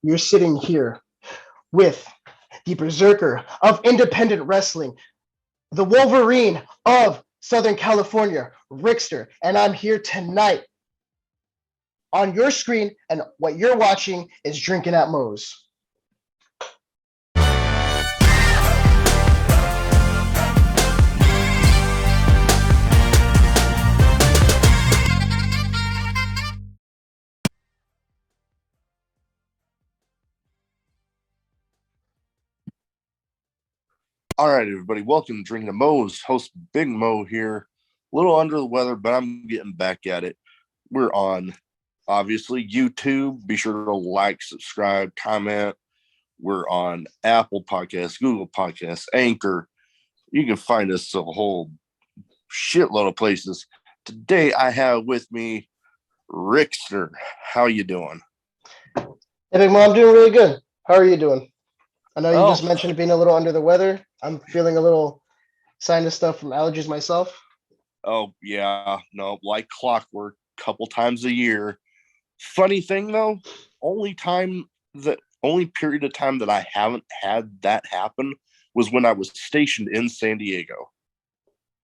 you're sitting here with the berserker of independent wrestling, the Wolverine of Southern California, Rixter, and I'm here tonight on your screen, and what you're watching is Drinking at Moe's. All right, everybody, welcome to Drinking at Moe's. Host Big Mo here. A little under the weather, but I'm getting back at it. We're on, obviously, YouTube. Be sure to like, subscribe, comment. We're on Apple Podcasts, Google Podcasts, Anchor. You can find us a whole shitload of places. Today, I have with me Rixter. How you doing? Hey, Big Mo, I'm doing really good. How are you doing? I know you just mentioned being a little under the weather. I'm feeling a little sinus stuff from allergies myself. Oh, yeah. No, like clockwork, couple times a year. Funny thing, though, only period of time that I haven't had that happen was when I was stationed in San Diego.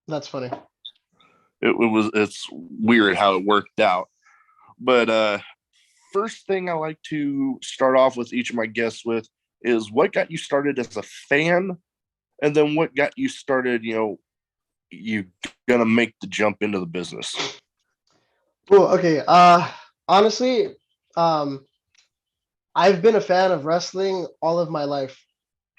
That's funny. It's weird how it worked out. But first thing I like to start off with each of my guests with is what got you started as a fan, and then what got you started, you gonna make the jump into the business. Cool. Okay. Honestly, I've been a fan of wrestling all of my life.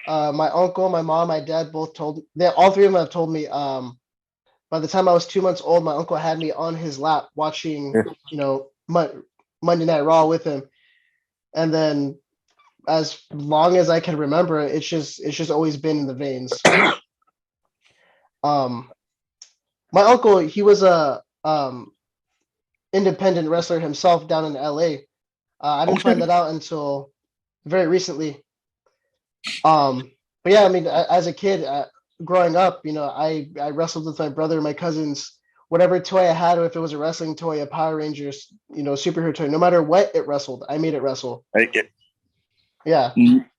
My uncle, my mom, my dad both all three of them have told me, by the time I was 2 months old, my uncle had me on his lap watching, Monday Night Raw with him. And then as long as I can remember, it's just always been in the veins. My uncle, he was a independent wrestler himself down in LA. I didn't find that out until very recently. But yeah, I mean, as a kid, growing up, I wrestled with my brother and my cousins. Whatever toy I had, if it was a wrestling toy, a Power Rangers, superhero toy, no matter what it wrestled, I made it wrestle. Yeah.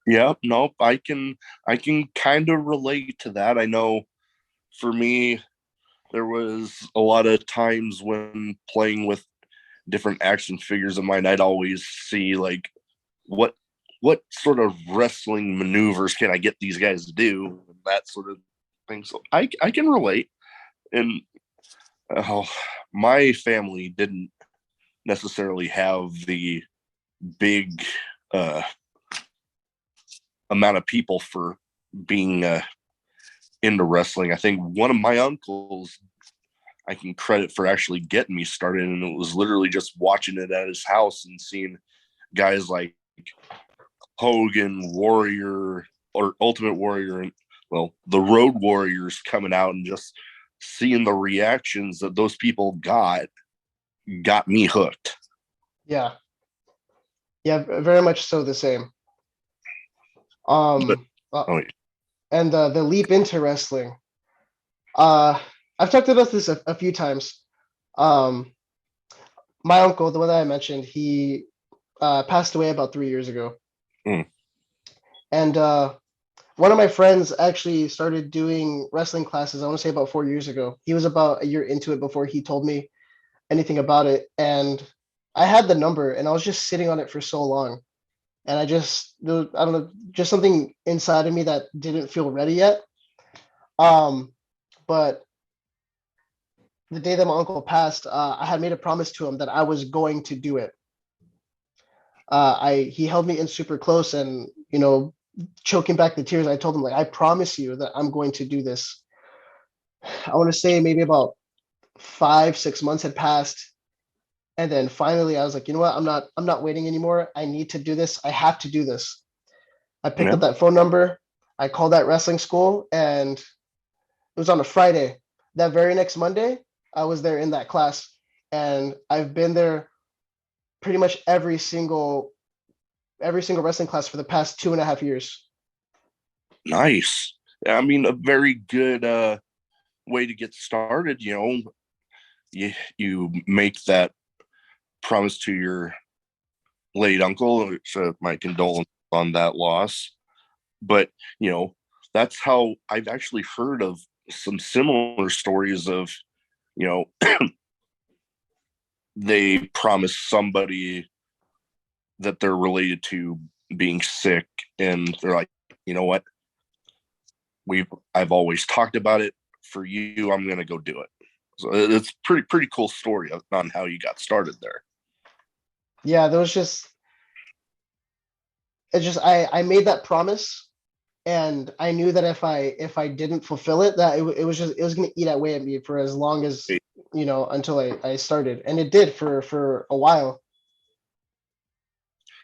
Yeah. Nope. I can kind of relate to that. I know for me, there was a lot of times when playing with different action figures of mine, I'd always see like what sort of wrestling maneuvers can I get these guys to do, that sort of thing. So I can relate. And my family didn't necessarily have the big amount of people for being into wrestling. I think one of my uncles I can credit for actually getting me started, and it was literally just watching it at his house and seeing guys like Hogan, Warrior, or Ultimate Warrior, and the Road Warriors coming out, and just seeing the reactions that those people got me hooked. Yeah, very much so the same. And the leap into wrestling. I've talked about this a few times. My uncle, the one that I mentioned, he passed away about 3 years ago. And one of my friends actually started doing wrestling classes, I want to say about 4 years ago. He was about a year into it before he told me anything about it. And I had the number, and I was just sitting on it for so long. And I don't know, just something inside of me that didn't feel ready yet. But the day that my uncle passed, I had made a promise to him that I was going to do it. He held me in super close, and choking back the tears, I told him, like, I promise you that I'm going to do this. I want to say maybe about 5-6 months had passed, and then finally I was like, you know what, I'm not waiting anymore. I need to do this. I have to do this. I picked up that phone number. I called that wrestling school, and it was on a Friday. That very next Monday, I was there in that class, and I've been there pretty much every single wrestling class for the past 2.5 years. Nice. I mean, a very good way to get started. You make that promise to your late uncle. So my condolences on that loss. But that's how I've actually heard of some similar stories of you know they promise somebody that they're related to being sick, and they're like, you know what, I've always talked about it for you. I'm gonna go do it. So it's pretty cool story on how you got started there. Yeah, there was just it's just I made that promise, and I knew that if I didn't fulfill it, that it was going to eat away at me for as long as until I started, and it did for a while.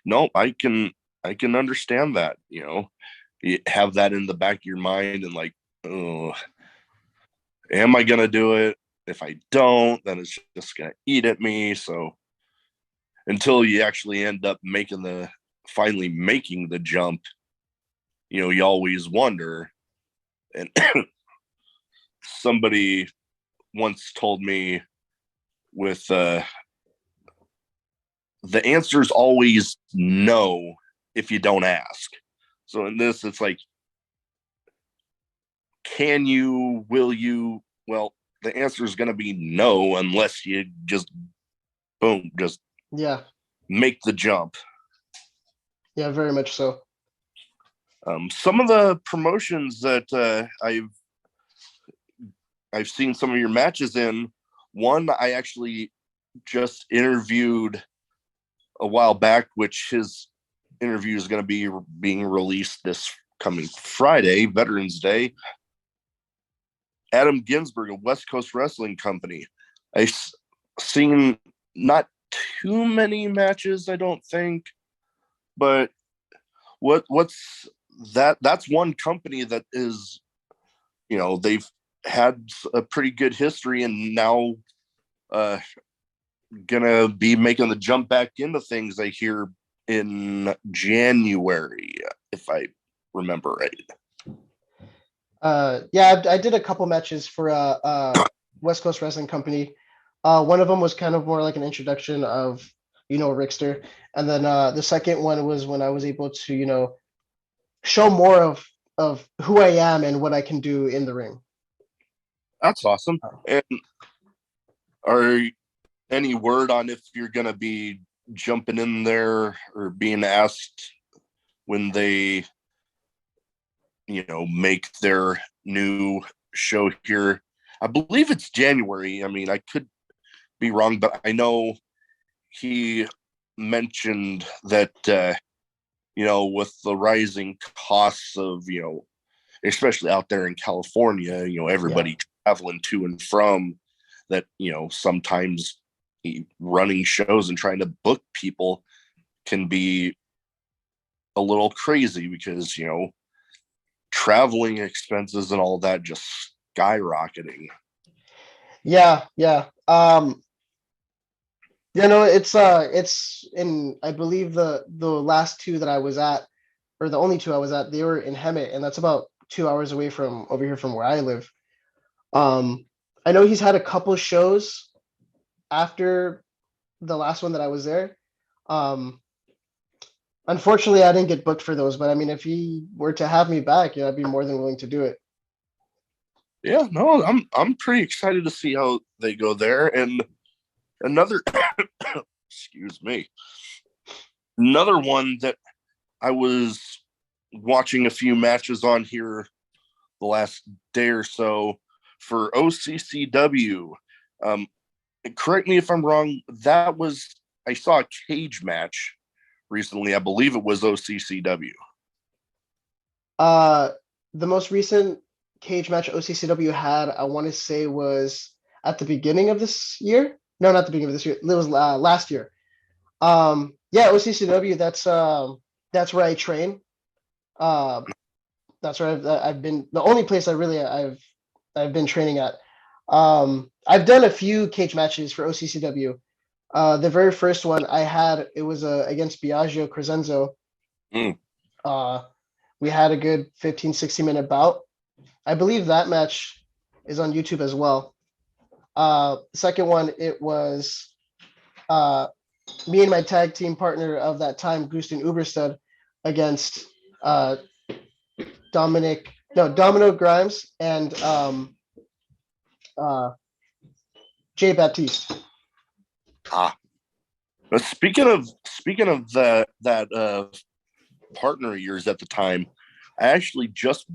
No, I can understand that. You have that in the back of your mind, and like, oh, am I gonna do it? If I don't, then it's just gonna eat at me. So until you actually end up finally making the jump, you always wonder. And somebody once told me with the answer is always no if you don't ask. So in this, it's like, can you, will you? Well, the answer is going to be no unless you just boom, just Yeah, make the jump. yeah, very much so. Some of the promotions that I've seen some of your matches in. One I actually just interviewed a while back, which his interview is going to be being released this coming Friday, Veterans Day. Adam Ginsberg of West Coast Wrestling Company. I've seen not too many matches, I don't think, but what's that? That's one company that is, they've had a pretty good history, and now gonna be making the jump back into things, I hear, in January, if I remember right. Yeah, I did a couple matches for West Coast Wrestling Company. One of them was kind of more like an introduction of Rixter, and then the second one was when I was able to show more of who I am and what I can do in the ring. That's awesome. And are any word on if you're gonna be jumping in there or being asked when they make their new show here? I believe it's January. I mean, I could be wrong, but I know he mentioned that with the rising costs of especially out there in California, everybody traveling to and from, that sometimes running shows and trying to book people can be a little crazy because traveling expenses and all that just skyrocketing. Yeah. It's in, I believe the last two that I was at, or the only two I was at, they were in Hemet, and that's about 2 hours away from over here from where I live. I know he's had a couple shows after the last one that I was there. Unfortunately, I didn't get booked for those, but I mean, if he were to have me back, I'd be more than willing to do it. Yeah, no, I'm pretty excited to see how they go there. And another excuse me, another one that I was watching a few matches on here the last day or so for OCCW. Correct me if I'm wrong. I saw a cage match recently. I believe it was OCCW. The most recent cage match OCCW had, I want to say, was at the beginning of this year. No, not the beginning of this year. It was last year. Yeah, OCCW. That's where I train. That's where I've been. The only place I've been training at. I've done a few cage matches for OCCW. The very first one I had, it was against Biagio Crescenzo. Mm. We had a good 15, 60-minute bout. I believe that match is on YouTube as well. Second one, it was me and my tag team partner of that time, Gusten Uberstead, against uh, Domino Grimes and uh, Jay Baptiste. Ah, but speaking of that partner of yours at the time, I actually just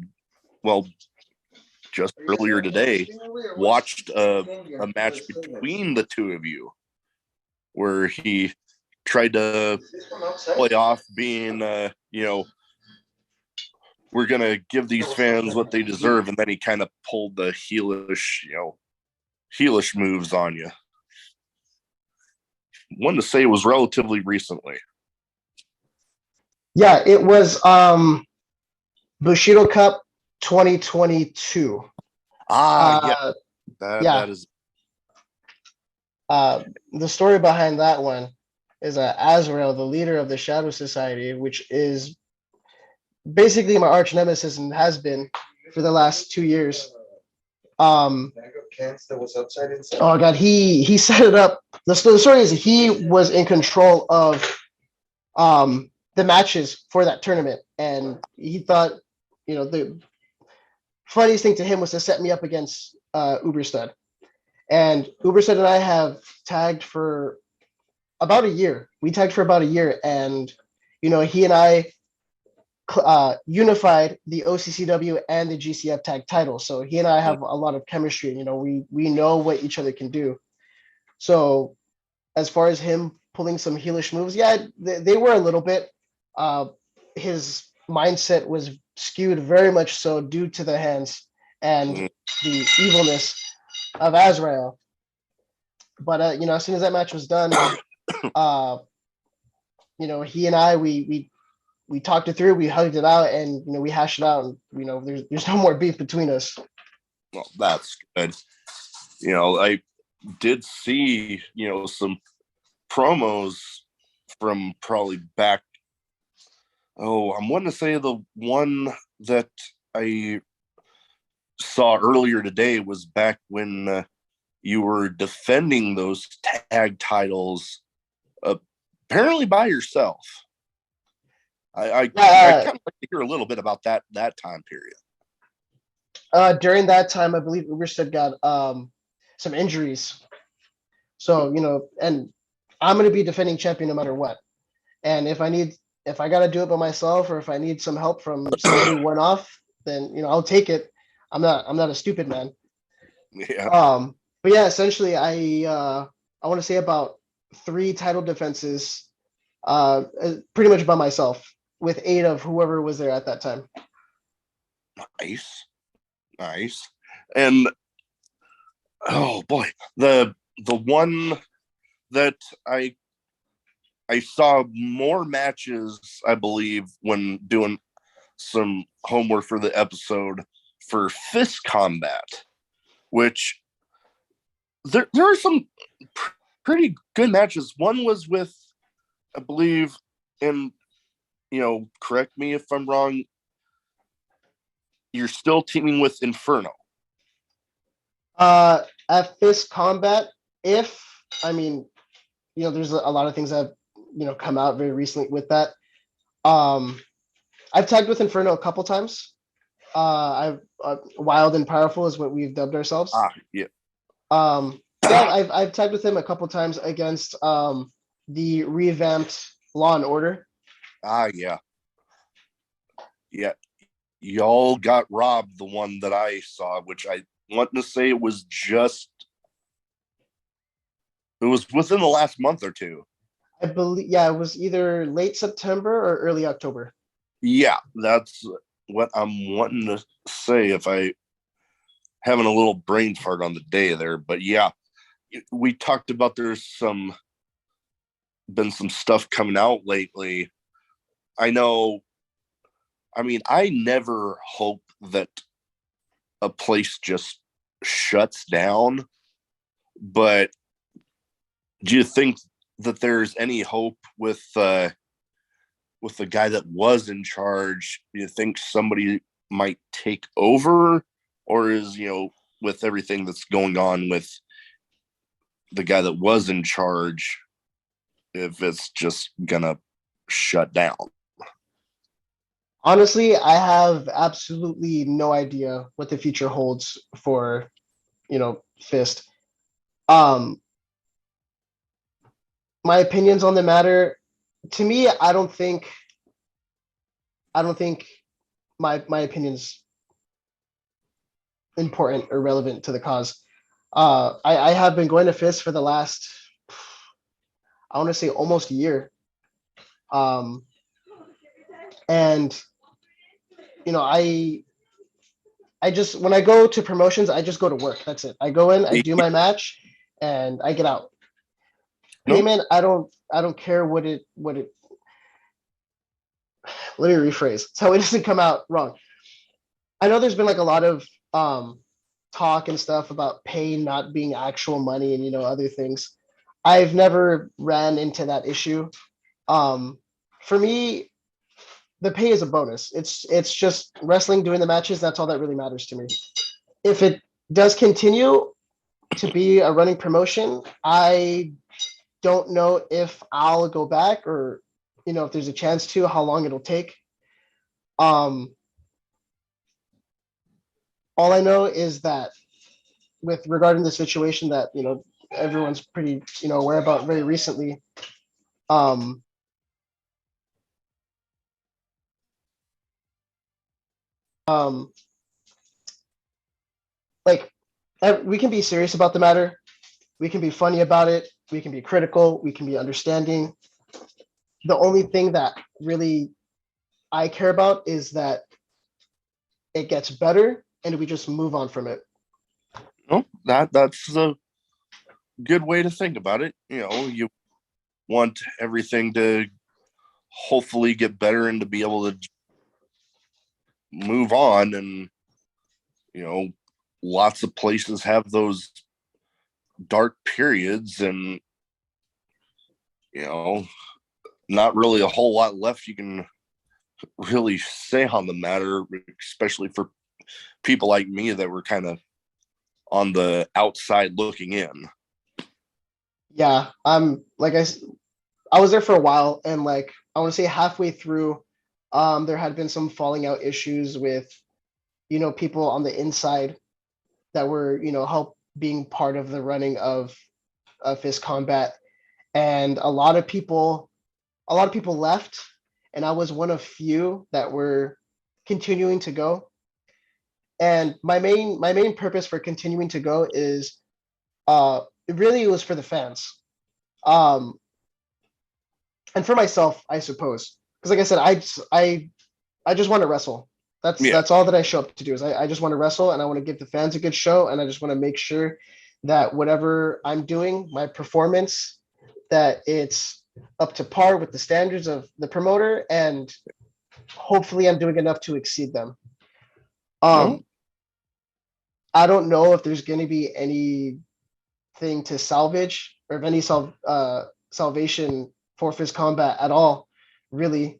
earlier today watched a match between the two of you where he tried to play off being we're gonna give these fans what they deserve, and then he kind of pulled the heelish moves on you. One to say it was relatively recently. Yeah, it was Bushido Cup 2022. Yeah, that is. The story behind that one is Azrael, the leader of the Shadow Society, which is basically my arch nemesis and has been for the last 2 years. Oh god, he set it up. The story is he was in control of the matches for that tournament, and he thought, the funniest thing to him was to set me up against Uberstud. And Uberstud and I have tagged for about a year. We tagged for about a year, and he and I unified the OCCW and the GCF tag titles. So he and I have a lot of chemistry. We know what each other can do. So as far as him pulling some heelish moves, yeah, they were a little bit. His mindset was skewed very much so due to the hands and the evilness of Azrael. But as soon as that match was done, he and I we talked it through, we hugged it out, and we hashed it out, and there's no more beef between us. Well, that's good. I did see some promos from probably back. Oh, I'm wanting to say the one that I saw earlier today was back when you were defending those tag titles, apparently by yourself. I kind of like to hear a little bit about that time period. During that time, I believe Uberstead got some injuries. So, and I'm going to be defending champion no matter what. And if I got to do it by myself, or if I need some help from somebody one off, then, I'll take it. I'm not a stupid man. Yeah. But yeah, essentially I want to say about 3 title defenses, pretty much by myself, with 8 of whoever was there at that time. Nice. And oh boy, the one that I saw more matches, I believe, when doing some homework for the episode for Fist Combat, which there are some pretty good matches. One was with, I believe, and correct me if I'm wrong, you're still teaming with Inferno. At Fist Combat, there's a lot of things that have come out very recently with that. I've tagged with Inferno a couple times. Wild and Powerful is what we've dubbed ourselves. Yeah. I've tagged with him a couple times against the revamped Law and Order. Yeah. Y'all got robbed, the one that I saw, which I want to say it was within the last month or two. I believe, yeah, it was either late September or early October. Yeah, that's what I'm wanting to say, if I having a little brain fart on the day there. But yeah, we talked about there's been some stuff coming out lately. I know, I never hope that a place just shuts down, but do you think that there's any hope with the guy that was in charge? Do you think somebody might take over, or is, with everything that's going on with the guy that was in charge, if it's just gonna shut down. Honestly, I have absolutely no idea what the future holds for, Fist. Um, my opinions on the matter, to me, I don't think my opinions important or relevant to the cause. I have been going to Fist for the last, I want to say almost a year. Um, and I just when I go to promotions, I just go to work. That's it. I go in, I do my match, and I get out. Nope. Payment, I don't care what it. Let me rephrase so it doesn't come out wrong. I know there's been like a lot of talk and stuff about pay not being actual money and other things. I've never ran into that issue. Um, for me, the pay is a bonus. It's just wrestling, doing the matches. That's all that really matters to me. If it does continue to be a running promotion, I don't know if I'll go back or if there's a chance to, how long it'll take. Um, all I know is that with regarding the situation that everyone's pretty aware about very recently, um, um, like we can be serious about the matter, we can be funny about it, we can be critical, we can be understanding. The only thing that really I care about is that it gets better and we just move on from it. No, that's a good way to think about it. You want everything to hopefully get better and to be able to move on. And lots of places have those dark periods, and not really a whole lot left you can really say on the matter, especially for people like me that were kind of on the outside looking in. Yeah, I was there for a while, and like I want to say halfway through, there had been some falling out issues with people on the inside that were help being part of the running of Fist Combat, and a lot of people left, and I was one of few that were continuing to go. And my main purpose for continuing to go is it was for the fans. Um, and for myself, I suppose. Because like I said, I just want to wrestle. That's Yeah. that's all that I show up to do is I just want to wrestle and I want to give the fans a good show and I just want to make sure that whatever I'm doing, my performance, that it's up to par with the standards of the promoter and hopefully I'm doing enough to exceed them. No. Um, I don't know if there's going to be anything to salvage or if any salvation for Fist Combat at all, really.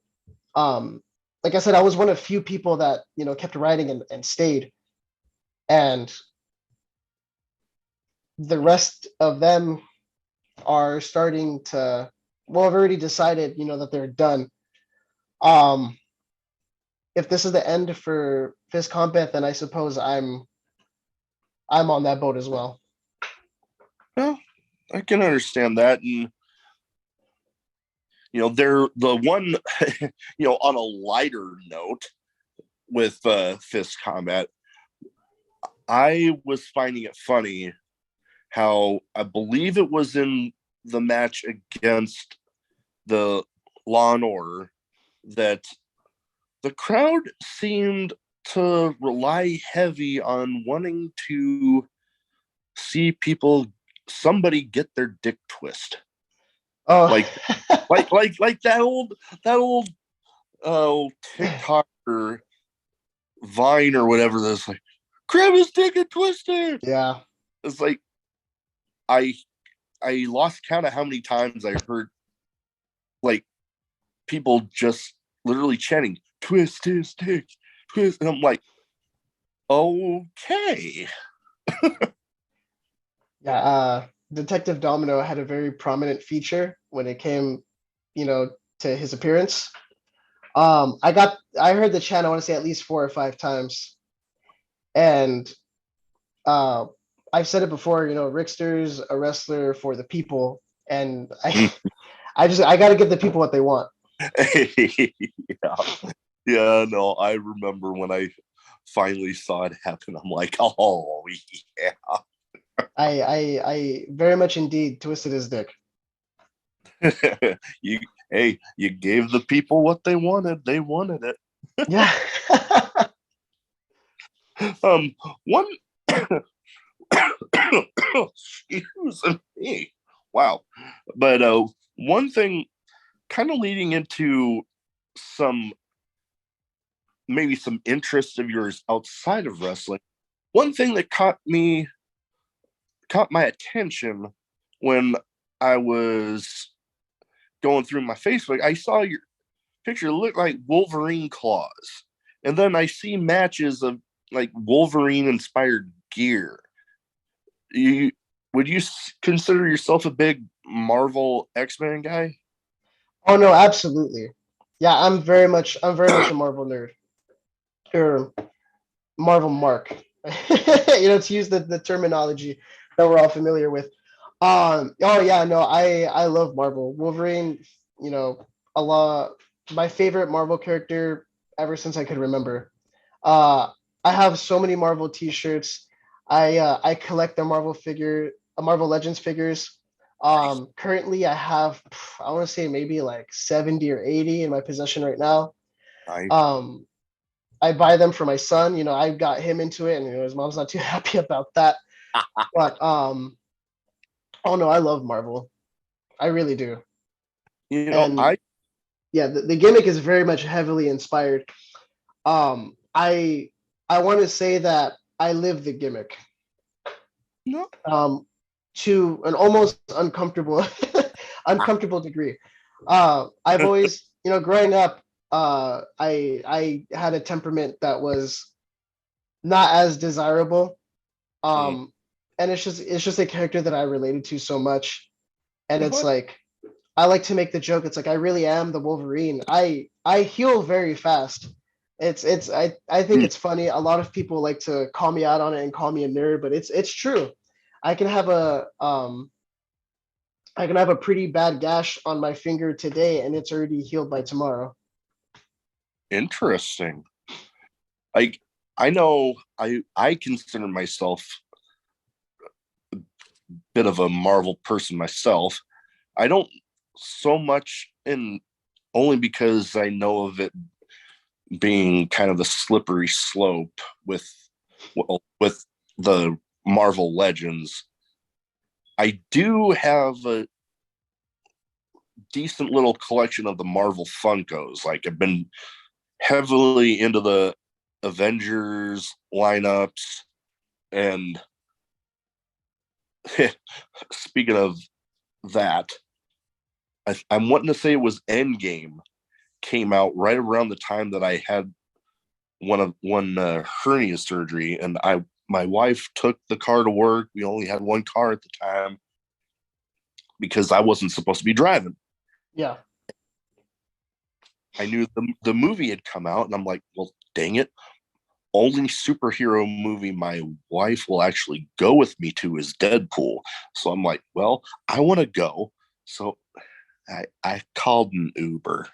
Um, like I said, I was one of few people that kept riding and stayed, and the rest of them are starting to. Well, I've already decided, that they're done. Um, if this is the end for Fist Combat, then I suppose I'm on that boat as well. Well, I can understand that. And they're the one, on a lighter note with Fist Combat, I was finding it funny how I believe it was in the match against the Law and Order that the crowd seemed to rely heavy on wanting to see somebody get their dick twist. Oh, Like like that old TikTok or Vine or whatever that's like, grab his dick and twist it. yeah. It's like I lost count of how many times I heard like people just literally chanting, twist his dick, twist. And I'm like, okay. Yeah, Detective Domino had a very prominent feature when it came, to his appearance. I heard the chant, I want to say at least 4 or 5 times. And uh, I've said it before, Rixter's a wrestler for the people. And I got to give the people what they want. Yeah. Yeah, no, I remember when I finally saw it happen. I'm like, oh yeah. I very much indeed twisted his dick. you you gave the people what they wanted. They wanted it. Yeah. One excuse me. Wow. But one thing kind of leading into some maybe some interest of yours outside of wrestling. One thing that caught my attention when I was going through my Facebook, I saw your picture look like Wolverine claws. And then I see matches of like Wolverine inspired gear. You would you consider yourself a big Marvel X-Men guy? Oh no, absolutely. Yeah, I'm very much a Marvel nerd. Or Marvel Mark. To use the terminology that we're all familiar with. Oh yeah, no, I love Marvel. Wolverine, a lot my favorite Marvel character ever since I could remember. Uh I have so many Marvel t-shirts. I collect the Marvel Legends figures. Currently I have, I want to say maybe like 70 or 80 in my possession right now. I Um I buy them for my son. I got him into it, and his mom's not too happy about that. But oh no, I love Marvel. I really do. And I yeah, the gimmick is very much heavily inspired. I want to say that I live the gimmick. no. To an almost uncomfortable uncomfortable degree. I've always, growing up, I had a temperament that was not as desirable. Mm. And it's just a character that I related to so much. And it's What? like I like to make the joke. It's like I really am the Wolverine. I heal very fast. I think Mm. it's funny. A lot of people like to call me out on it and call me a nerd, but it's true. I can have a um I can have a pretty bad gash on my finger today and it's already healed by tomorrow. Interesting. Like I know I consider myself a bit of a Marvel person myself. I don't so much in only because I know of it being kind of a slippery slope with with the Marvel Legends. I do have a decent little collection of the Marvel Funkos. Like I've been heavily into the Avengers lineups, and speaking of that, I'm wanting to say it was Endgame came out right around the time that I had one hernia surgery, and I my wife took the car to work. We only had one car at the time because I wasn't supposed to be driving. Yeah. I knew the movie had come out, and I'm like, well, dang it. Only superhero movie my wife will actually go with me to is Deadpool. So I'm like, well, I want to go. So I called an Uber.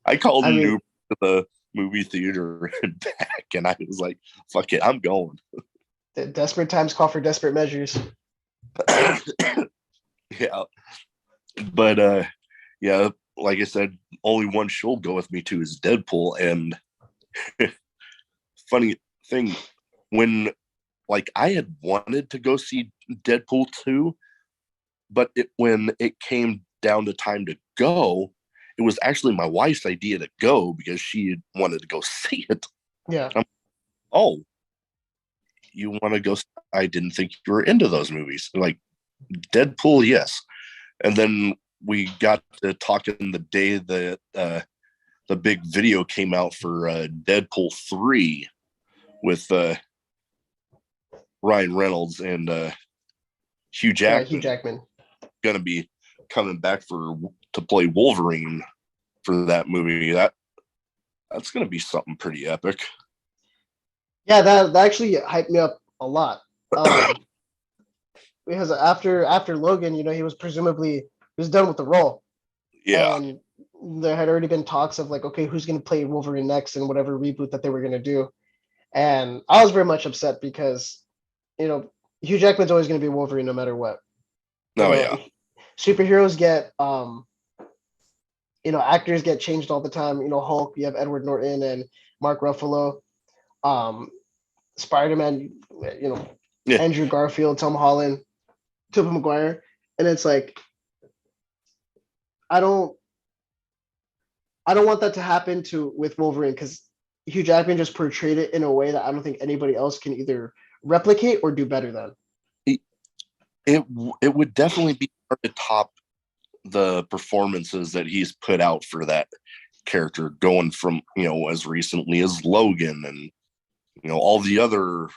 I called I an mean, Uber to the movie theater and back, and I was like, fuck it, I'm going. desperate times call for desperate measures. Yeah. But yeah, like I said, only one she'll go with me to is Deadpool. And funny thing, when like I had wanted to go see Deadpool 2, but when it came down to time to go, it was actually my wife's idea to go because she had wanted to go see it. Yeah. Oh, you want to go? I didn't think you were into those movies. Like Deadpool, yes. And then we got to talking the day that the big video came out for Deadpool 3 with Ryan Reynolds, and Hugh Yeah, Hugh Jackman Jackman. gonna be coming back to play Wolverine for that movie. That's gonna be something pretty epic. Yeah, that actually hyped me up a lot. Because after Logan, he was presumably he was done with the role, Yeah. and there had already been talks of like, okay, who's going to play Wolverine next in whatever reboot that they were going to do, and I was very much upset because Hugh Jackman's always going to be Wolverine no matter what. You Oh know, yeah. superheroes get actors get changed all the time. Hulk, you have Edward Norton and Mark Ruffalo. Um, Spider-Man, Yeah. Andrew Garfield, Tom Holland, Tobey Maguire, and it's like I don't I don't want that to happen with Wolverine because Hugh Jackman just portrayed it in a way that I don't think anybody else can either replicate or do better than. It it would definitely be hard to top the performances that he's put out for that character, going from as recently as Logan and all the other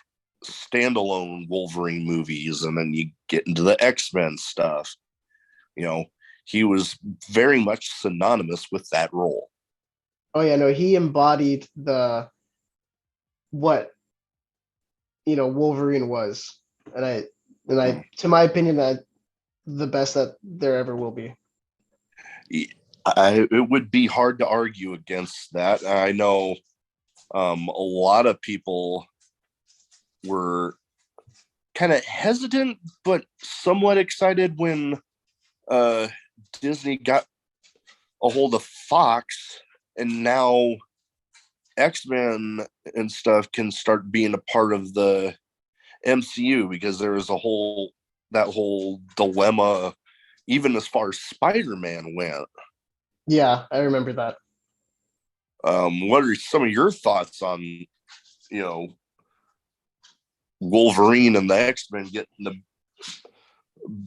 standalone Wolverine movies, and then you get into the X-Men stuff. You know, he was very much synonymous with that role. Oh yeah, no, he embodied the what Wolverine was, and I to my opinion that the best that there ever will be. It would be hard to argue against that. I know a lot of people were kind of hesitant, but somewhat excited when uh, Disney got a hold of Fox, and now X-Men and stuff can start being a part of the MCU, because there was that whole dilemma, even as far as Spider-Man went. Yeah, I remember that. What are some of your thoughts on Wolverine and the X-Men getting to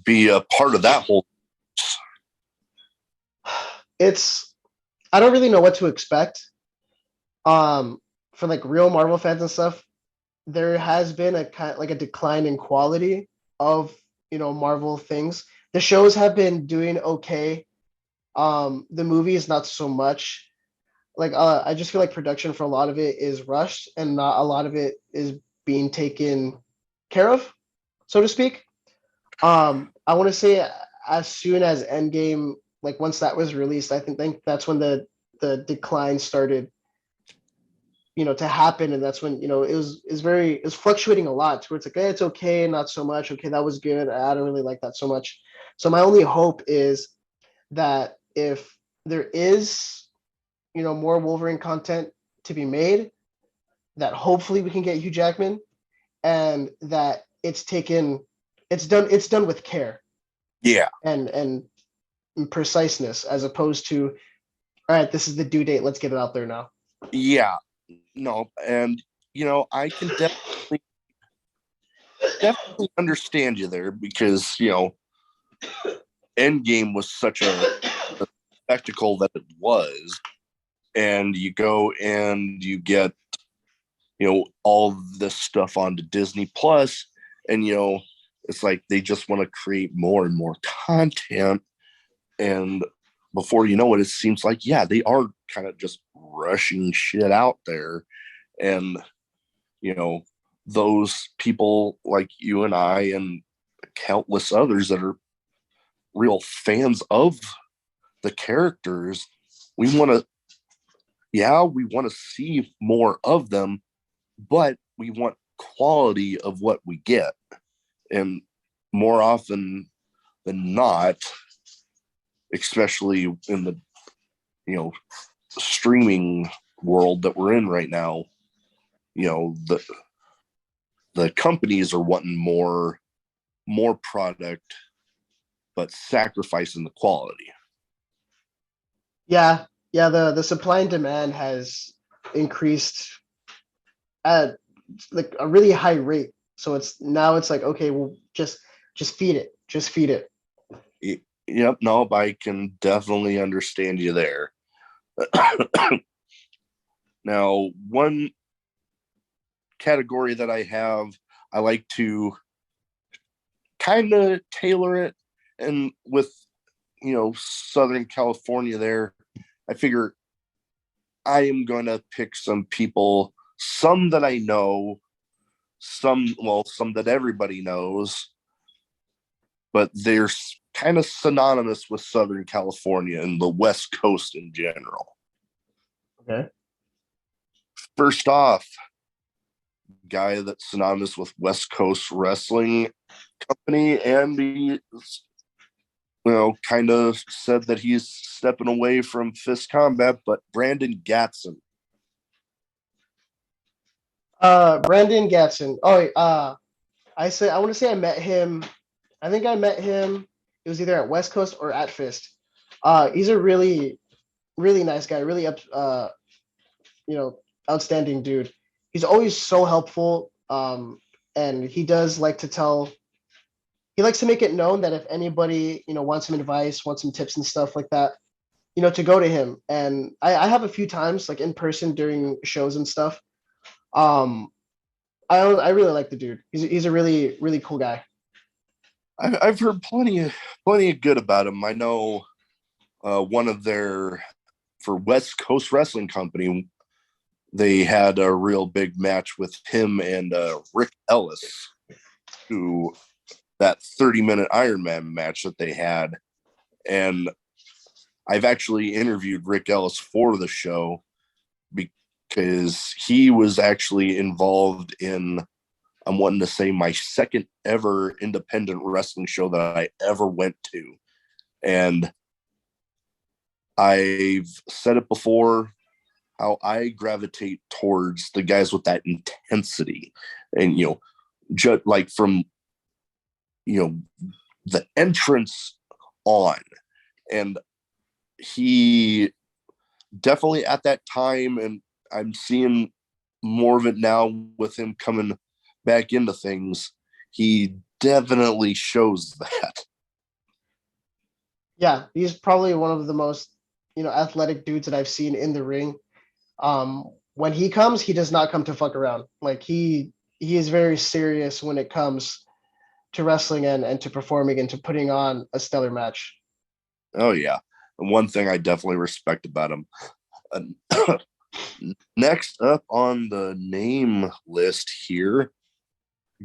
be a part of that whole? It's I don't really know what to expect. For like real Marvel fans and stuff, there has been a kind like a decline in quality of Marvel things. The shows have been doing okay. The movies not so much. Like I just feel like production for a lot of it is rushed and not a lot of it is being taken care of, so to speak. I want to say as soon as Endgame, like once that was released, I think that's when the decline started, to happen, and that's when it was fluctuating a lot. To where it's like, it's okay, not so much. Okay, that was good. I don't really like that so much. So my only hope is that if there is, more Wolverine content to be made, that hopefully we can get Hugh Jackman, and that it's done with care Yeah, and preciseness, as opposed to, all right, this is the due date, let's get it out there now. yeah, no, and I can definitely understand you there, because Endgame was such a spectacle that it was, and you go and you get all this stuff onto Disney Plus, and it's like they just want to create more and more content, and before you know it, it seems like, yeah, they are kind of just rushing shit out there, and you know those people like you and I and countless others that are real fans of the characters, we want to, yeah, we want to see more of them, but we want quality of what we get. And more often than not, especially in the streaming world that we're in right now, you know the the companies are wanting more product, but sacrificing the quality. Yeah, the supply and demand has increased at like a really high rate. So it's like, okay, well, just feed it, just feed it. Yep, no, I can definitely understand you there. Now, one category that I like to kind of tailor it. And with, Southern California there, I figure I am going to pick some people, some that I know, some that everybody knows, but they're kind of synonymous with Southern California and the West Coast in general. Okay. First off, guy that's synonymous with West Coast Wrestling Company, and he, kind of said that he's stepping away from Fist Combat, but Brandon Gatson. Brandon Gatson. Oh, I want to say I met him. I think I met him. It was either at West Coast or at Fist. He's a really, really nice guy. Really outstanding dude. He's always so helpful. And he does like to tell. He likes to make it known that if anybody, wants some advice, wants some tips and stuff like that, to go to him. And I have a few times, like in person during shows and stuff. I really like the dude. He's a really, really cool guy. I've heard plenty of good about him. I know one of their, for West Coast Wrestling Company, they had a real big match with him and Rick Ellis, who that 30-minute Iron Man match that they had. And I've actually interviewed Rick Ellis for the show because he was actually involved in, I'm wanting to say, my second ever independent wrestling show that I ever went to. And I've said it before, how I gravitate towards the guys with that intensity. And, just like from, the entrance on. And he definitely at that time, and I'm seeing more of it now with him coming back into things, he definitely shows that. Yeah, he's probably one of the most, athletic dudes that I've seen in the ring. When he comes, he does not come to fuck around. Like he is very serious when it comes to wrestling and to performing and to putting on a stellar match. Oh yeah. And one thing I definitely respect about him. Next up on the name list here,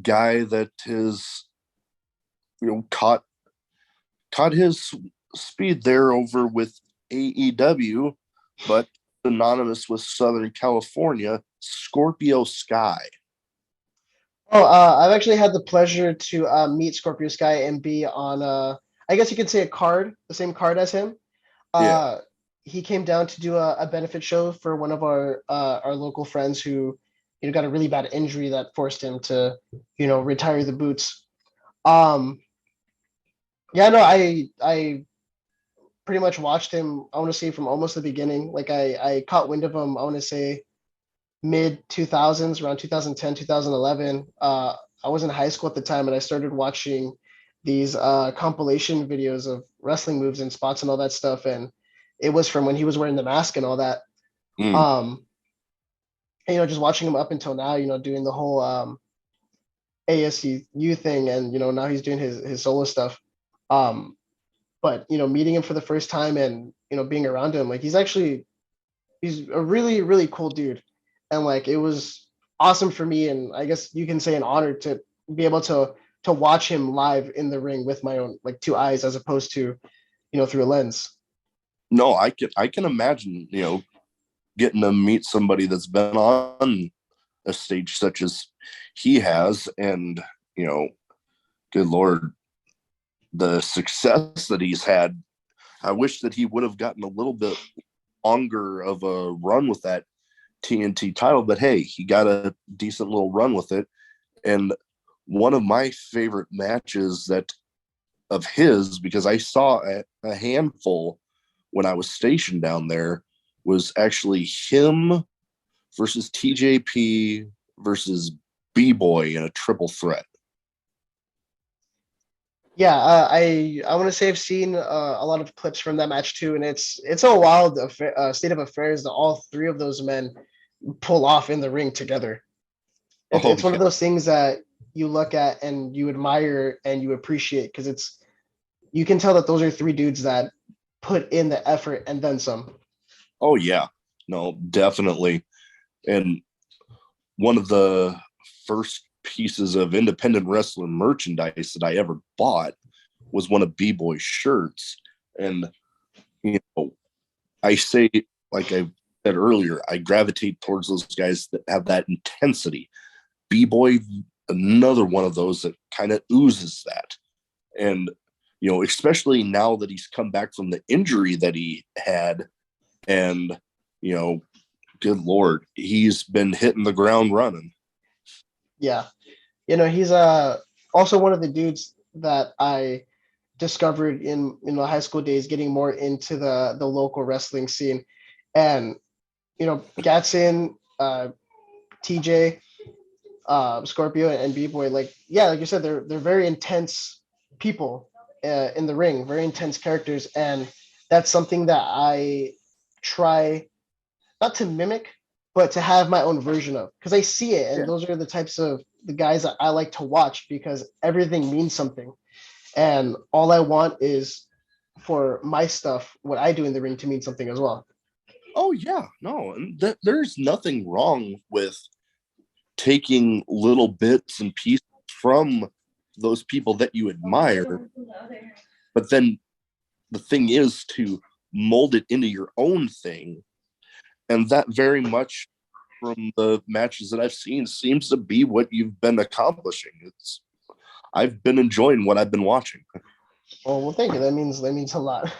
guy that is, caught his speed there over with AEW, but synonymous with Southern California, Scorpio Sky. Oh, I've actually had the pleasure to meet Scorpio Sky and be on, I guess you could say the same card as him. Yeah. He came down to do a benefit show for one of our local friends who, got a really bad injury that forced him to, retire the boots. Yeah, no, I pretty much watched him, I want to say from almost the beginning. Like I caught wind of him, I want to say mid 2000s, around 2010, 2011. I was in high school at the time and I started watching these compilation videos of wrestling moves and spots and all that stuff. And it was from when he was wearing the mask and all that. And, just watching him up until now, doing the whole ASU thing. And, now he's doing his solo stuff. But, meeting him for the first time and, being around him, like he's a really, really cool dude. And like, it was awesome for me. And I guess you can say an honor to be able to watch him live in the ring with my own, like 2 eyes, as opposed to, through a lens. No, I can imagine, getting to meet somebody that's been on a stage such as he has, and, good Lord, the success that he's had. I wish that he would have gotten a little bit longer of a run with that TNT title, but hey, he got a decent little run with it. And one of my favorite matches of his, because I saw a handful when I was stationed down there, was actually him versus TJP versus B-Boy in a triple threat. Yeah, I want to say I've seen a lot of clips from that match too, and it's a wild state of affairs that all 3 of those men pull off in the ring together. It's one of those things that you look at and you admire and you appreciate, because you can tell that those are three dudes that put in the effort and then some. Oh yeah, no, definitely. And one of the first pieces of independent wrestling merchandise that I ever bought was one of B-Boy's shirts. And you know, I say, like I said earlier, I gravitate towards those guys that have that intensity. B-Boy, another one of those that kind of oozes that. And especially now that he's come back from the injury that he had, and good Lord, he's been hitting the ground running. Yeah. He's also one of the dudes that I discovered in the high school days, getting more into the local wrestling scene. And, Gatson, TJ, Scorpio, and B-Boy, like you said, they're very intense people in the ring, very intense characters. And that's something that I try not to mimic, but to have my own version of, because I see it. And those are the types of the guys that I like to watch, because everything means something. And all I want is for my stuff, what I do in the ring, to mean something as well. Oh yeah, no, and there's nothing wrong with taking little bits and pieces from those people that you admire, but then the thing is to mold it into your own thing. And that very much, from the matches that I've seen, seems to be what you've been accomplishing. I've been enjoying what I've been watching. Oh, well, thank you. That means a lot.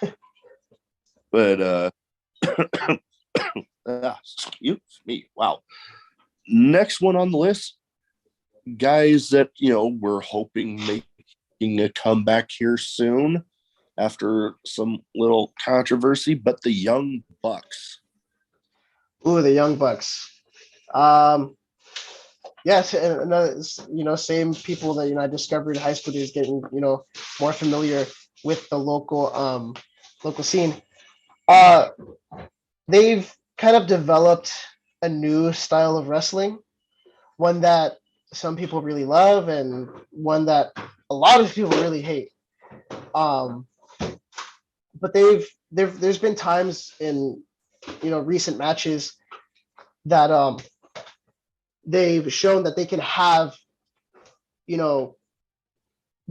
But excuse me. Wow. Next one on the list, guys that we're hoping making a comeback here soon after some little controversy, but the Young Bucks. Ooh, the Young Bucks. Yes, and another, same people that I discovered in high school days, getting more familiar with the local scene. They've kind of developed a new style of wrestling, one that some people really love and one that a lot of people really hate. But there's been times in recent matches that they've shown that they can have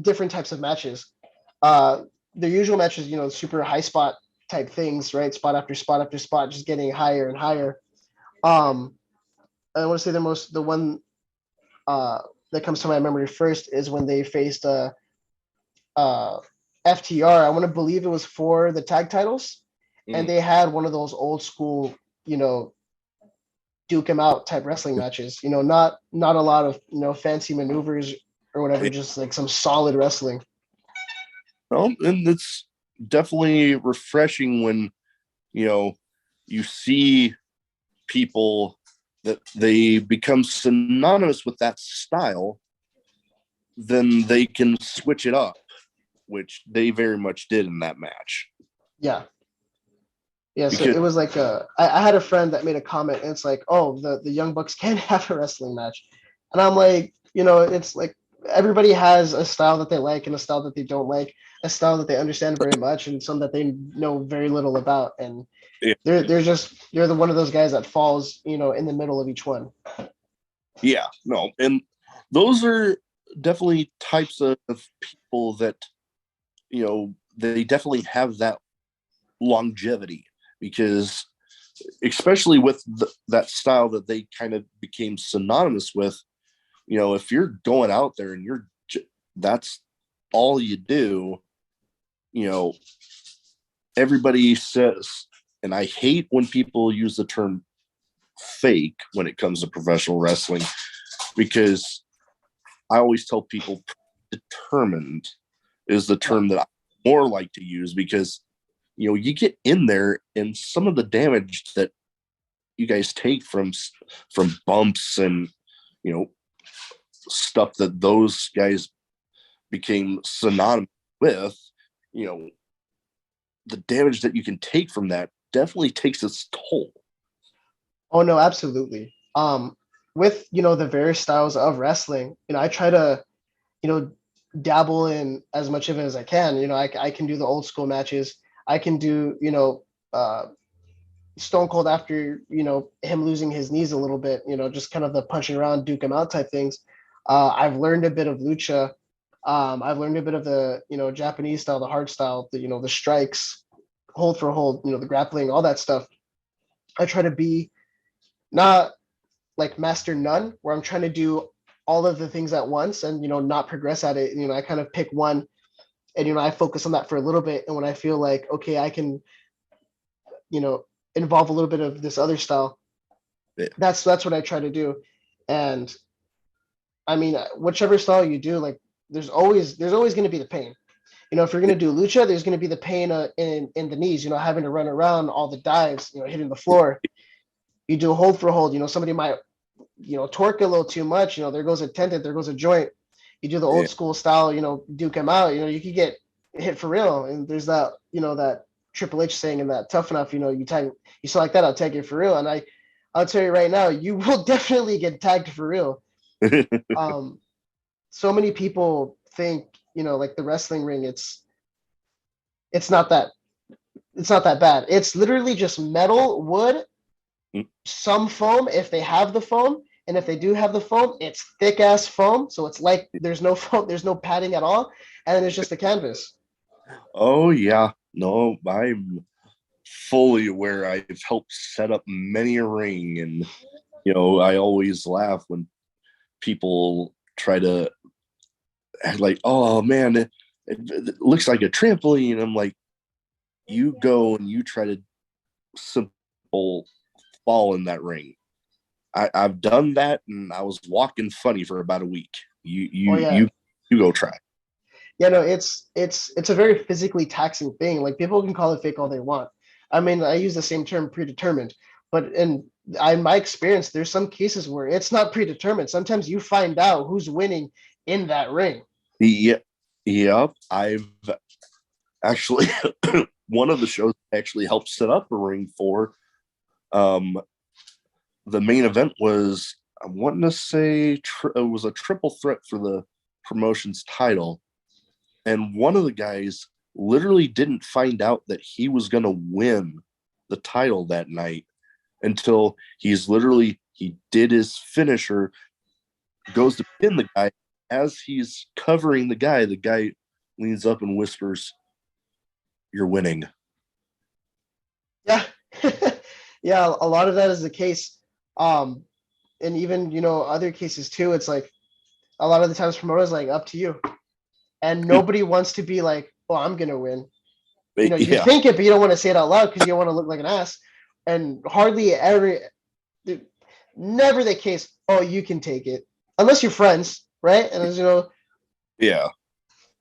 different types of matches. Their usual matches, super high spot type things, right? Spot after spot after spot, just getting higher and higher. I want to say the one that comes to my memory first is when they faced FTR. I want to believe it was for the tag titles, and they had one of those old school, duke him out type wrestling matches. Not a lot of fancy maneuvers or whatever, just like some solid wrestling. Well, and it's definitely refreshing when you see people that they become synonymous with that style, then they can switch it up, which they very much did in that match. Yeah. So it was like I had a friend that made a comment, and it's like, oh, the Young Bucks can have a wrestling match. And I'm like, it's like everybody has a style that they like and a style that they don't like, a style that they understand very much and some that they know very little about. And they're the one of those guys that falls, in the middle of each one. Yeah, no. And those are definitely types of people that, they definitely have that longevity, because especially with that style that they kind of became synonymous with, if you're going out there and that's all you do, everybody says, and I hate when people use the term fake when it comes to professional wrestling, because I always tell people determined is the term that I more like to use, because you get in there and some of the damage that you guys take from bumps and stuff that those guys became synonymous with, the damage that you can take from that definitely takes its toll. Oh no, absolutely. with, the various styles of wrestling, I try to, you know, dabble in as much of it as I can. I can do the old school matches. I can do, Stone Cold after, him losing his knees a little bit, just kind of the punching around, duke him out type things. I've learned a bit of lucha. I've learned a bit of the, Japanese style, the hard style, the strikes, hold for hold, the grappling, all that stuff. I try to be not like master none, where I'm trying to do all of the things at once and, not progress at it. I kind of pick one and, I focus on that for a little bit. And when I feel like, okay, I can, you know, involve a little bit of this other style, Yeah. that's what I try to do. And I mean, whichever style you do, like there's always going to be the pain. If you're going to do lucha, there's going to be the pain in the knees, having to run around, all the dives, hitting the floor. You do hold for hold, somebody might, torque a little too much, there goes a tendon, there goes a joint. You do the old school style, duke him out, you could get hit for real. And there's that, that Triple H saying and that tough enough, you tag, you saw like that, I'll tag you for real. And I'll tell you right now, you will definitely get tagged for real. So many people think, like the wrestling ring, it's not that bad. It's literally just metal, wood, some foam if they have the foam, and if they do have the foam, it's thick ass foam, so it's like there's no foam, there's no padding at all, and it's just a canvas. Oh yeah, no, I'm fully aware. I've helped set up many a ring, and I always laugh when people try to act like, oh man, it looks like a trampoline. I'm like, you go and you try to simple fall in that ring. I've done that, and I was walking funny for about a week. You go try. Yeah, no, it's a very physically taxing thing. Like people can call it fake all they want. I mean, I use the same term predetermined, but in my experience, there's some cases where it's not predetermined. Sometimes you find out who's winning in that ring. Yeah. I've actually one of the shows actually helped set up a ring for. The main event was, I want to say it was a triple threat for the promotion's title. And one of the guys literally didn't find out that he was going to win the title that night until he did his finisher, goes to pin the guy. As he's covering the guy leans up and whispers, "You're winning." Yeah. Yeah, a lot of that is the case. And even, other cases too, it's like a lot of the times promoters like, up to you. And nobody wants to be like, oh, I'm going to win. You think it, but you don't want to say it out loud because you don't want to look like an ass. And hardly ever, never the case, oh, you can take it. Unless you're friends, right? And as yeah.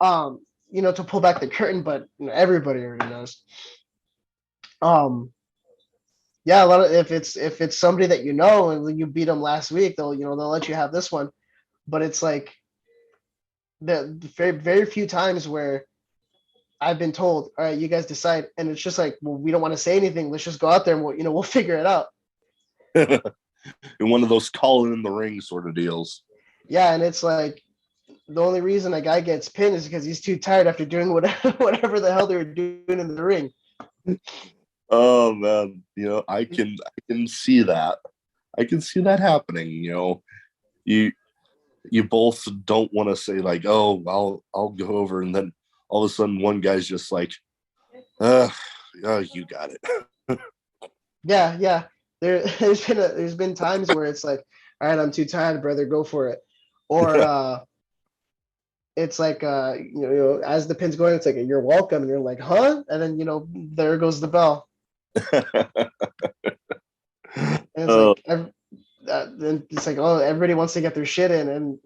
To pull back the curtain, but everybody already knows. Yeah, a lot of if it's somebody that and you beat them last week, they'll let you have this one. But it's like the very, very few times where I've been told, all right, you guys decide, and it's just like, well, we don't want to say anything. Let's just go out there and we'll figure it out. One of those call in the ring sort of deals. Yeah, and it's like the only reason a guy gets pinned is because he's too tired after doing whatever the hell they were doing in the ring. Oh man, I can see that. I can see that happening. You both don't want to say like, oh, I'll go over, and then all of a sudden one guy's just like, oh, you got it. Yeah. There's been times where it's like, all right, I'm too tired, brother, go for it. Or it's like as the pin's going, it's like, you're welcome, and you're like, huh? And then there goes the bell. And it's like, oh, everybody wants to get their shit in,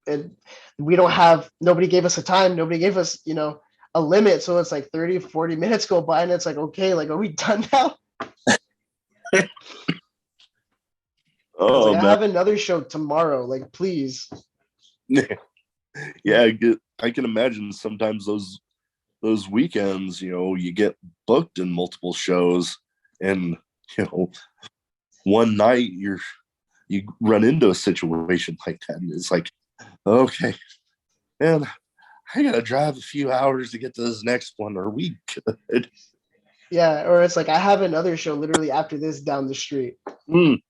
and we don't have, nobody gave us a time, nobody gave us a limit, so it's like 30-40 minutes go by, and it's like, okay, like, are we done now? Oh, I have another show tomorrow, like, please. Yeah, I can imagine sometimes those weekends, you get booked in multiple shows, and one night you run into a situation like that, and it's like, okay, man, I gotta drive a few hours to get to this next one. Are we good? Yeah, or it's like I have another show literally after this down the street. Mm,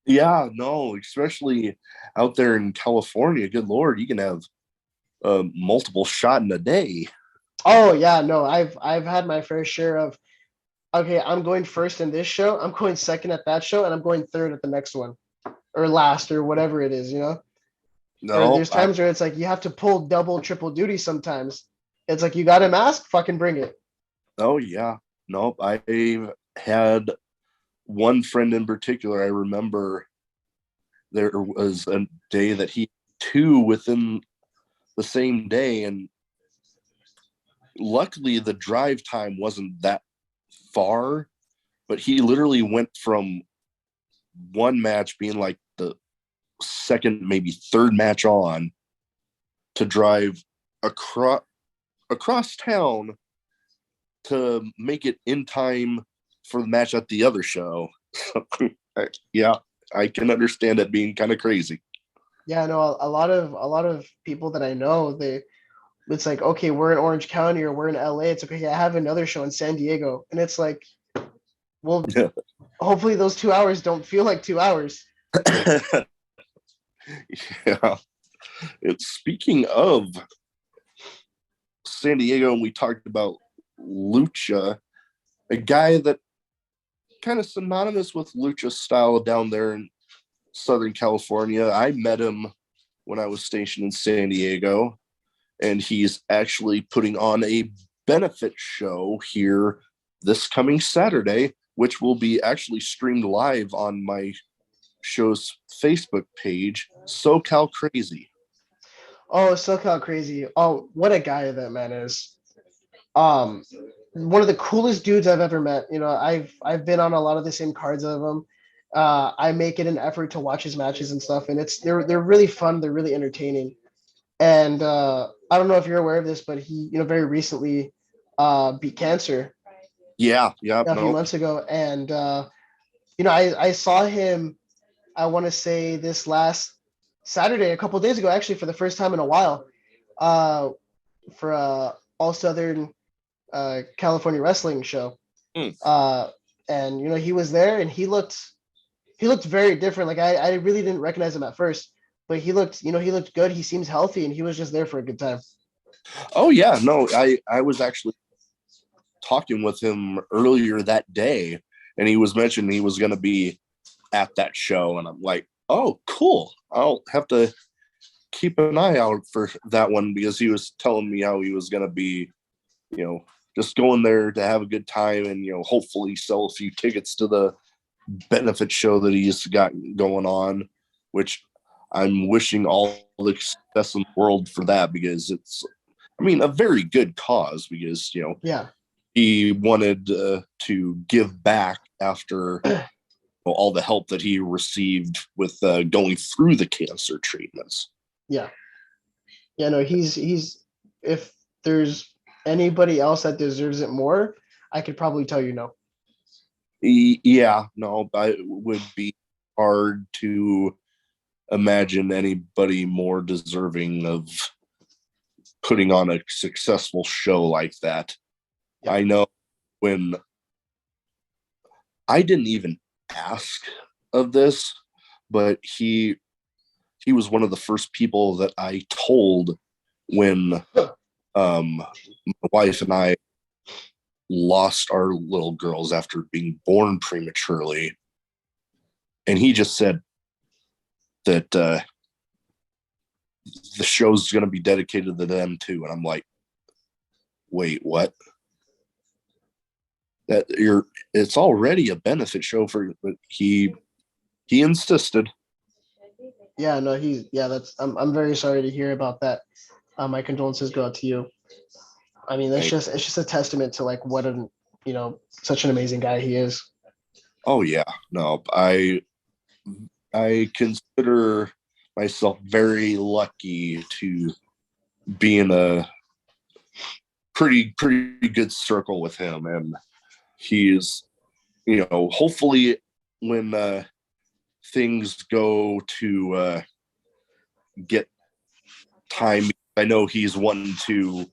yeah, no, especially out there in California. Good Lord, you can have multiple shot in a day. Oh yeah, no, I've had my fair share of okay, I'm going first in this show, I'm going second at that show, and I'm going third at the next one, or last, or whatever it is, you know? Or No, there's times where it's like you have to pull double, triple duty sometimes. It's like you got a mask, fucking bring it. oh yeah, nope. I had one friend in particular. I remember there was a day that he two within the same day, and luckily the drive time wasn't that far, but he literally went from one match being like the second, maybe third match on, to drive across town to make it in time for the match at the other show. Yeah, I can understand it being kind of crazy. Yeah, no, a lot of people that I know, it's like, okay, we're in Orange County or we're in LA. It's okay, I have another show in San Diego. And it's like, well, hopefully those 2 hours don't feel like 2 hours. Yeah. It's speaking of San Diego, and we talked about Lucha, a guy that kind of synonymous with Lucha style down there in Southern California. I met him when I was stationed in San Diego, and he's actually putting on a benefit show here this coming Saturday, which will be actually streamed live on my show's Facebook page, SoCal Crazy. Oh, SoCal Crazy. Oh, what a guy that man is. Um, One of the coolest dudes I've ever met. You know, I've been on a lot of the same cards of him. I make it an effort to watch his matches and stuff, and they're really fun. They're really entertaining. And I don't know if you're aware of this, but he, very recently beat cancer Yeah, yeah, a few no, months ago. And I saw him, I want to say this last Saturday, a couple of days ago, actually, for the first time in a while, uh, for a All Southern California wrestling show. mm. Uh, and he was there, and he looked very different. Like I really didn't recognize him at first, but he looked good. He seems healthy, and he was just there for a good time. Oh yeah, no, I was actually talking with him earlier that day, and he was mentioning he was going to be at that show, and I'm like, oh, cool. I'll have to keep an eye out for that one, because he was telling me how he was going to be, just going there to have a good time and hopefully sell a few tickets to the benefit show that he's got going on, which I'm wishing all the success in the world for that, because it's, I mean, a very good cause, because Yeah, he wanted to give back after all the help that he received with going through the cancer treatments. yeah, yeah. No, he's if there's anybody else that deserves it more, I could probably tell you no. Yeah, no, it would be hard to imagine anybody more deserving of putting on a successful show like that. Yeah. I know when I didn't even ask of this, but he was one of the first people that I told when my wife and I lost our little girls after being born prematurely. And he just said that the show's going to be dedicated to them too. And I'm like, wait, what? It's already a benefit show but he insisted. Yeah, no, that's I'm very sorry to hear about that. My condolences go out to you. I mean, it's just a testament to like what such an amazing guy he is. Oh yeah, no, I consider myself very lucky to be in a pretty good circle with him, and he's hopefully when things go to get time. I know he's wanting to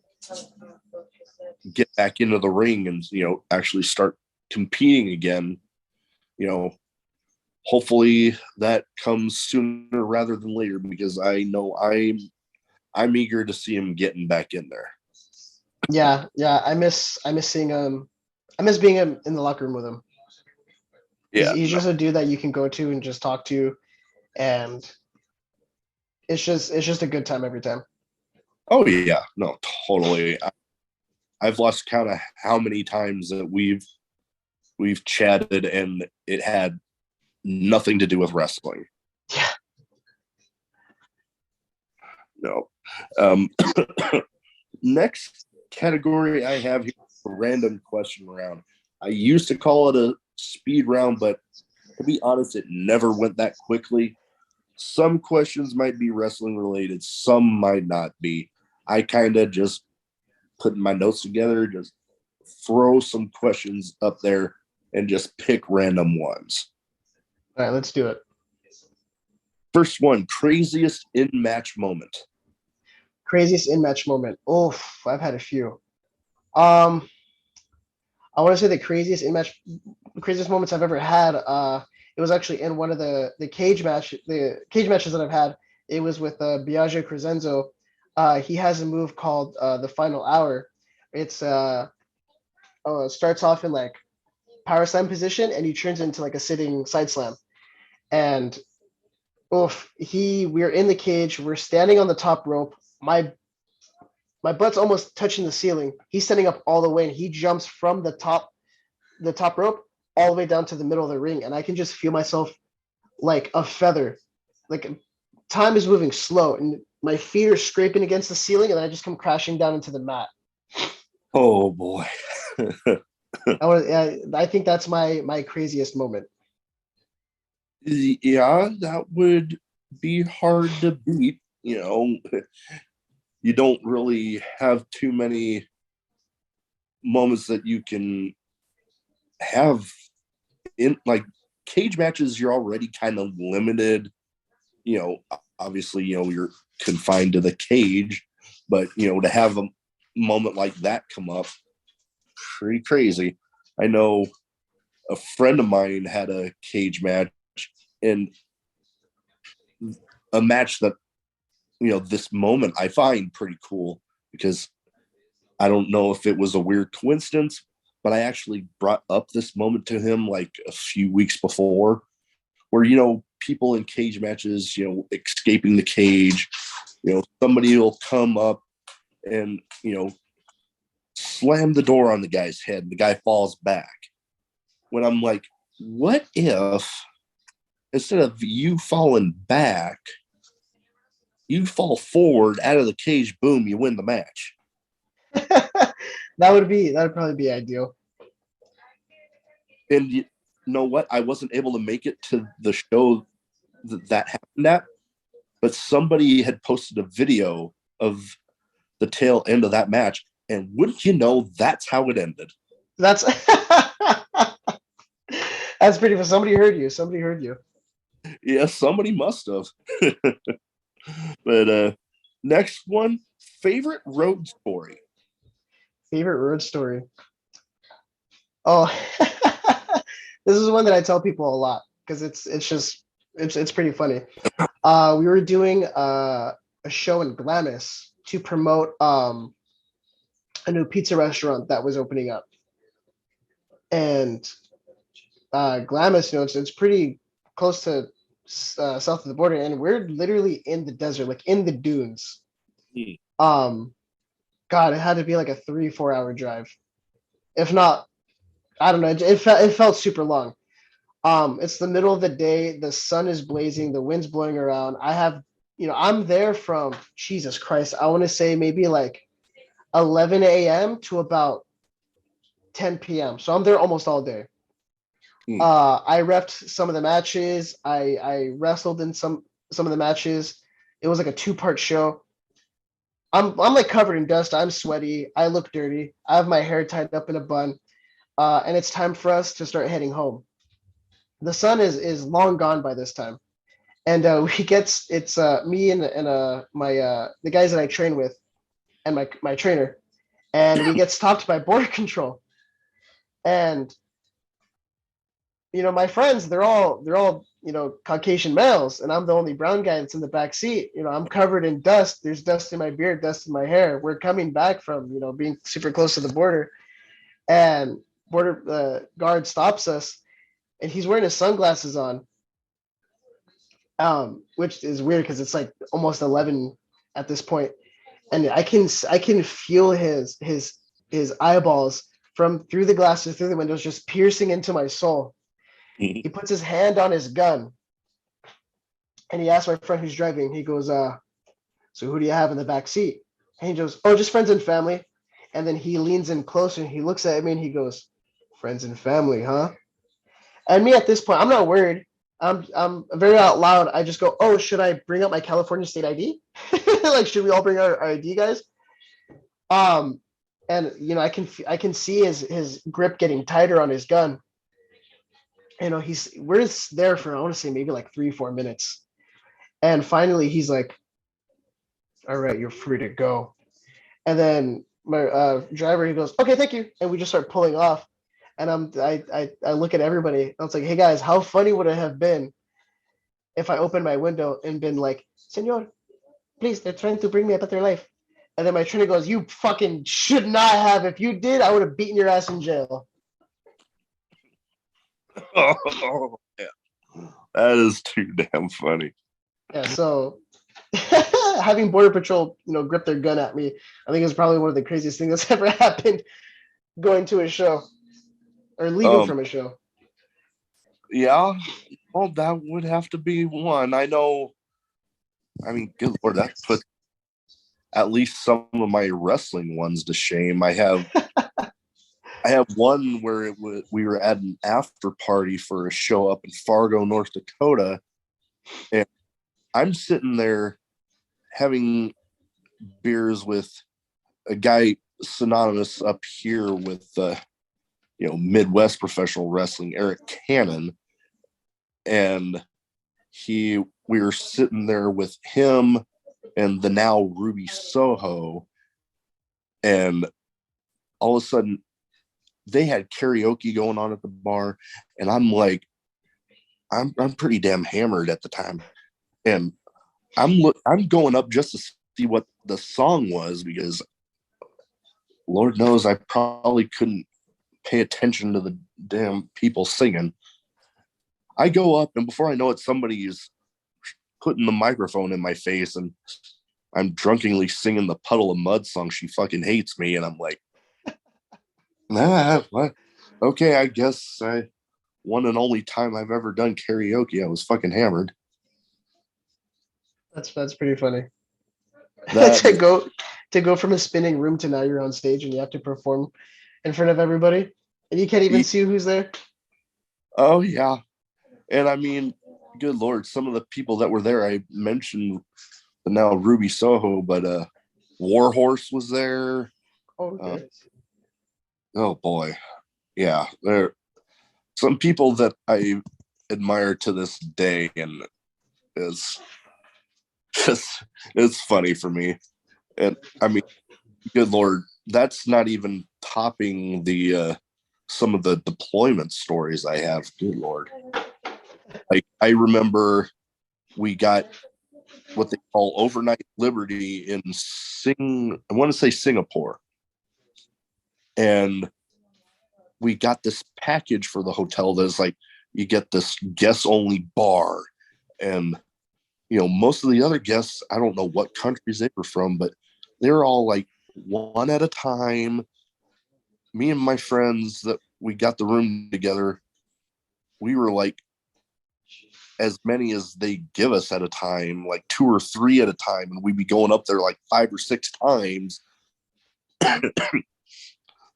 get back into the ring and actually start competing again. Hopefully that comes sooner rather than later, because I know I'm eager to see him getting back in there. Yeah, I miss seeing him. I miss being in the locker room with him. Yeah, he's just a dude that you can go to and just talk to, and it's just a good time every time. Oh yeah, no, totally. I've lost count of how many times that we've chatted and it had nothing to do with wrestling. Yeah. No. Next category I have here, a random question round. I used to call it a speed round, but to be honest, it never went that quickly. Some questions might be wrestling related, some might not be. I kind of just put my notes together, just throw some questions up there and just pick random ones. All right, let's do it. First one, craziest in-match moment. Craziest in-match moment. Oh, I've had a few. I want to say the craziest moments I've ever had. It was actually in one of the cage matches that I've had. It was with Biagio Crescenzo. He has a move called the Final Hour. It's starts off in like power slam position, and he turns into like a sitting side slam. And we're in the cage. We're standing on the top rope. My butt's almost touching the ceiling. He's standing up all the way, and he jumps from the top rope all the way down to the middle of the ring, and I can just feel myself like a feather. Like time is moving slow, and my feet are scraping against the ceiling, and then I just come crashing down into the mat. Oh boy. I think that's my craziest moment. Yeah, that would be hard to beat. You don't really have too many moments that you can have in like cage matches. You're already kind of limited. Obviously, you're confined to the cage, but to have a moment like that come up, pretty crazy. I know a friend of mine had a cage match, and a match that this moment I find pretty cool, because I don't know if it was a weird coincidence, but I actually brought up this moment to him like a few weeks before, where people in cage matches, escaping the cage, somebody will come up and slam the door on the guy's head, and the guy falls back. When I'm like, what if instead of you falling back, you fall forward out of the cage, boom, you win the match. That would probably be ideal. And you know what? I wasn't able to make it to the show that happened at, but somebody had posted a video of the tail end of that match, and wouldn't you know, that's how it ended. That's that's pretty. Somebody heard you. Yeah, somebody must have. But next one, favorite road story. Favorite road story. Oh, this is one that I tell people a lot because it's pretty funny. We were doing a show in Glamis to promote a new pizza restaurant that was opening up, and Glamis, it's pretty close to south of the border, and we're literally in the desert, like in the dunes. God, it had to be like a 3-4 hour drive, if not. I don't know. It felt super long. It's the middle of the day. The sun is blazing. The wind's blowing around. I'm there from Jesus Christ. I want to say maybe like 11 a.m. to about 10 p.m. So I'm there almost all day. I repped some of the matches. I wrestled in some of the matches. It was like a 2-part show. I'm like covered in dust. I'm sweaty. I look dirty. I have my hair tied up in a bun. And it's time for us to start heading home. the sun is long gone by this time, and we gets it's me and my the guys that I train with and my trainer, and we get stopped by border control, and my friends, they're all Caucasian males, and I'm the only brown guy that's in the back seat. I'm covered in dust. There's dust in my beard, dust in my hair. We're coming back from being super close to the border, and border guard stops us, and he's wearing his sunglasses on, which is weird because it's like almost 11 at this point, and I can feel his eyeballs from through the glasses, through the windows, just piercing into my soul. He puts his hand on his gun, and he asks my friend who's driving. He goes, "So who do you have in the back seat?" And he goes, "Oh, just friends and family." And then he leans in closer and he looks at me and he goes, "Friends and family, huh?" And me at this point, I'm not worried. I'm very out loud. I just go, "Oh, should I bring up my California state ID? Like, should we all bring our ID, guys?" Um, and I can see his grip getting tighter on his gun. We're there for, I want to say, maybe like 3-4 minutes, and finally he's like, "All right, you're free to go." And then my driver, he goes, "Okay, thank you," and we just start pulling off. And I look at everybody. I was like, "Hey guys, how funny would it have been if I opened my window and been like, 'Senor, please, they're trying to bring me a better life.'" And then my trainer goes, "You fucking should not have. If you did, I would have beaten your ass in jail." Oh, yeah. That is too damn funny. Yeah, so having Border Patrol, grip their gun at me, I think is probably one of the craziest things that's ever happened going to a show or leaving from a show. Yeah, well, that would have to be one. I know. I mean, good Lord, that put at least some of my wrestling ones to shame. I have one where we were at an after party for a show up in Fargo, North Dakota, and I'm sitting there having beers with a guy synonymous up here with Midwest professional wrestling, Eric Cannon, and we were sitting there with him and the now Ruby Soho, and all of a sudden they had karaoke going on at the bar, and I'm like, I'm pretty damn hammered at the time, and I'm going up just to see what the song was, because Lord knows I probably couldn't pay attention to the damn people singing. I go up, and before I know it, somebody is putting the microphone in my face, and I'm drunkenly singing the Puddle of Mud song, "She Fucking Hates Me," and I'm like, what? Okay, I guess one and only time I've ever done karaoke, I was fucking hammered. That's pretty funny. That to go from a spinning room to now you're on stage and you have to perform in front of everybody, and you can't even see who's there. Oh yeah, and I mean, good Lord, some of the people that were there, I mentioned the now Ruby Soho, but Warhorse was there. Okay. Oh boy, yeah, there some people that I admire to this day, and it's funny for me. And I mean, good Lord, that's not even topping the some of the deployment stories I have. Good Lord, like I remember we got what they call overnight liberty in I want to say Singapore, and we got this package for the hotel that's like, you get this guest only bar, and most of the other guests, I don't know what countries they were from, but they're all like one at a time. Me and my friends that we got the room together, we were like as many as they give us at a time, like 2 or 3 at a time, and we'd be going up there like 5 or 6 times.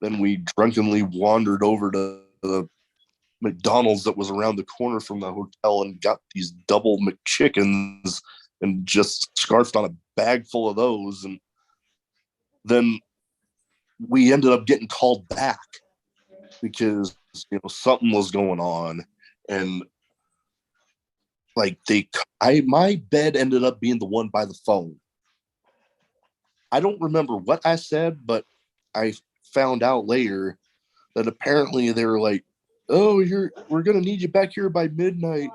Then we drunkenly wandered over to the McDonald's that was around the corner from the hotel and got these double McChickens and just scarfed on a bag full of those. And then we ended up getting called back because something was going on, and like my bed ended up being the one by the phone. I don't remember what I said, but I found out later that apparently they were like, "Oh, we're gonna need you back here by midnight,"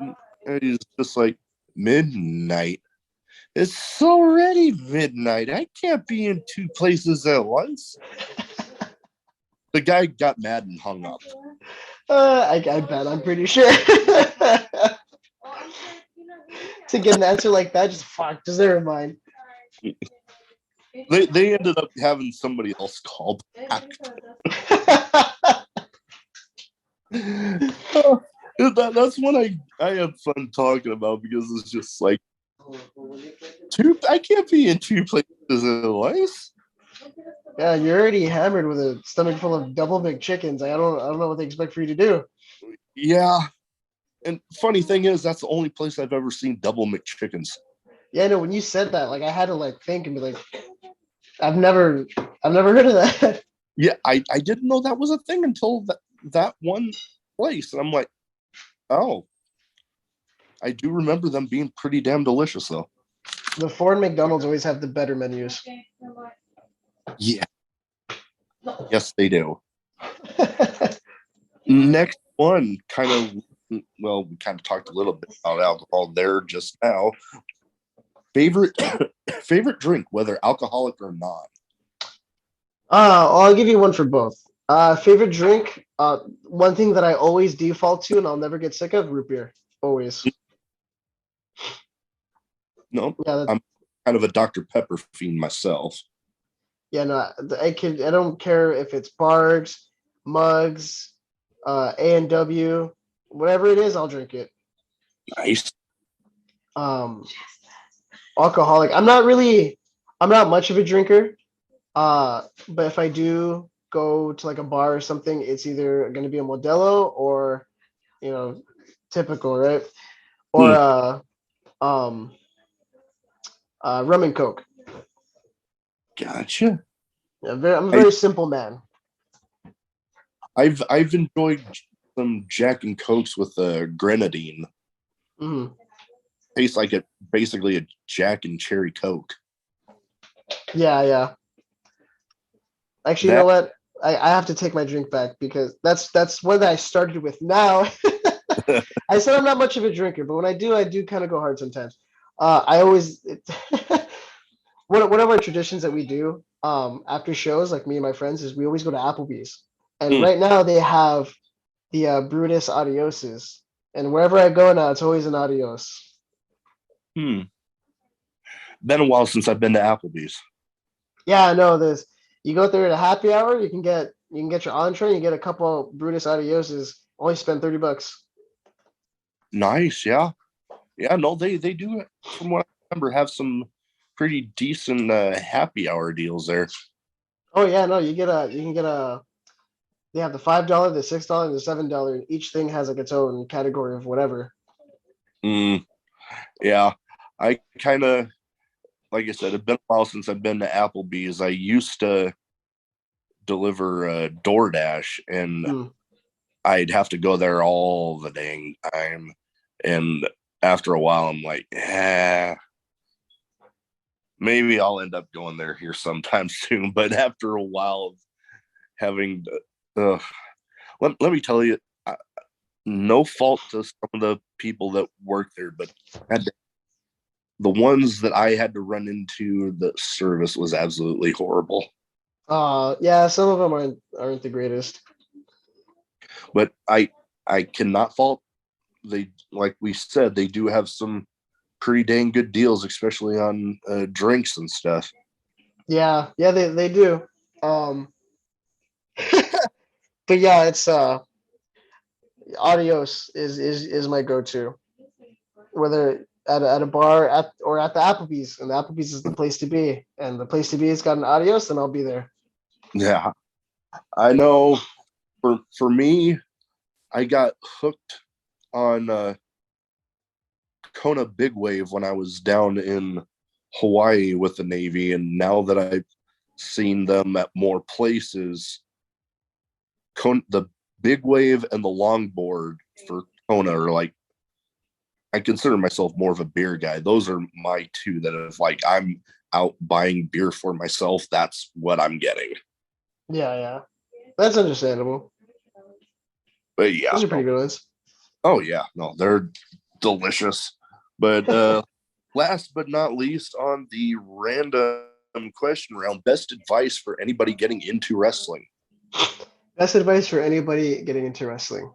and he's just like, "Midnight? It's already midnight. I can't be in two places at once." The guy got mad and hung up. I bet. I'm pretty sure. To get an answer like that, just fuck. Just never mind. They ended up having somebody else call back. That's what I have fun talking about because it's just like I can't be in two places at once. Yeah, you're already hammered with a stomach full of double McChickens. I don't know what they expect for you to do. Yeah, and funny thing is, that's the only place I've ever seen double McChickens. Yeah, no, when you said that, like I had to like think and be like, I've never heard of that. Yeah, I didn't know that was a thing until that one place, and I'm like, oh, I do remember them being pretty damn delicious, though. The foreign McDonald's always have the better menus. Yeah, yes, they do. Next one, kind of, well, we kind of talked a little bit about alcohol there just now. Favorite favorite drink, whether alcoholic or not. I'll give you one for both. Favorite drink. One thing that I always default to and I'll never get sick of, root beer. Always. No, Yeah, I'm kind of a Dr. Pepper fiend myself. yeah, no, I don't care if it's bars, mugs, A&W, whatever it is, I'll drink it. Nice. Um, Alcoholic. I'm not much of a drinker. But if I do go to like a bar or something, it's either going to be a Modelo or, you know, typical, right? Or Hmm, um, rum and coke. gotcha. Yeah, I'm a I, very simple man. I've enjoyed some Jack and Cokes with grenadine. Mhm. Tastes like basically a Jack and cherry Coke. Yeah, yeah. Actually, you know That what? I have to take my drink back because that's what I started with. Now, I said I'm not much of a drinker, but when I do kind of go hard sometimes. I always one of our traditions that we do after shows, like me and my friends, is we always go to Applebee's. And hmm, right now they have the Brutus Adioses, and wherever I go now, it's always an Adios. hmm. Been a while since I've been to Applebee's. Yeah, I know this. You go there at a happy hour, you can get your entree, you get a couple Brutus Adioses. Only spend $30. Nice, yeah, yeah. No, they do. From what I remember, have some pretty decent happy hour deals there. Oh yeah, no, you can get a they have the $5, the $6, and the $7. Each thing has like its own category of whatever. Mm, yeah, I kind of like I said, it's been a while since I've been to Applebee's. I used to deliver DoorDash, and Hmm. I'd have to go there all the dang time. And after a while, I'm like, maybe I'll end up going there here sometime soon. But after a while of having, let me tell you, no fault to some of the people that work there, but the ones that I had to run into, the service was absolutely horrible. Yeah, some of them aren't the greatest. But I cannot fault. They, like we said, they do have some pretty dang good deals, especially on drinks and stuff. Yeah, yeah, they do. Um, but yeah, it's Adios is my go-to. Whether at a bar or at the Applebee's, and the Applebee's is the place to be, and the place to be has got an Adios, then I'll be there. Yeah, I know. For me, I got hooked on Kona Big Wave when I was down in Hawaii with the Navy, and now that I've seen them at more places, the Big Wave and the longboard for Kona are like I consider myself more of a beer guy. Those are my two that if like I'm out buying beer for myself, that's what I'm getting. Yeah, yeah. That's understandable. But yeah, Those are pretty no. good ones. Oh yeah, no, they're delicious. But last but not least, on the random question round, best advice for anybody getting into wrestling? Best advice for anybody getting into wrestling.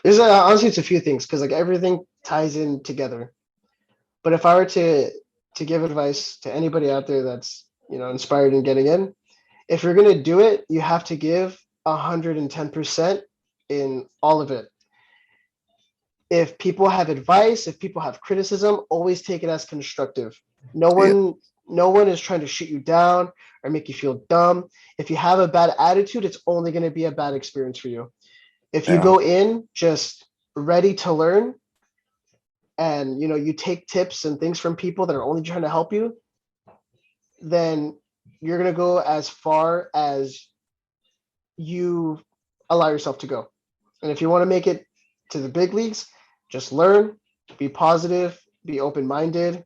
There's honestly it's a few things because like everything ties in together. But if I were to give advice to anybody out there that's inspired in getting in, if you're gonna do it, you have to give 110% in all of it. If people have advice, if people have criticism, always take it as constructive. No Yeah. one no one is trying to shoot you down or make you feel dumb. If you have a bad attitude, it's only going to be a bad experience for you. If you Yeah. go in just ready to learn and you take tips and things from people that are only trying to help you, then you're going to go as far as you allow yourself to go. And if you want to make it to the big leagues, just learn, be positive, be open-minded,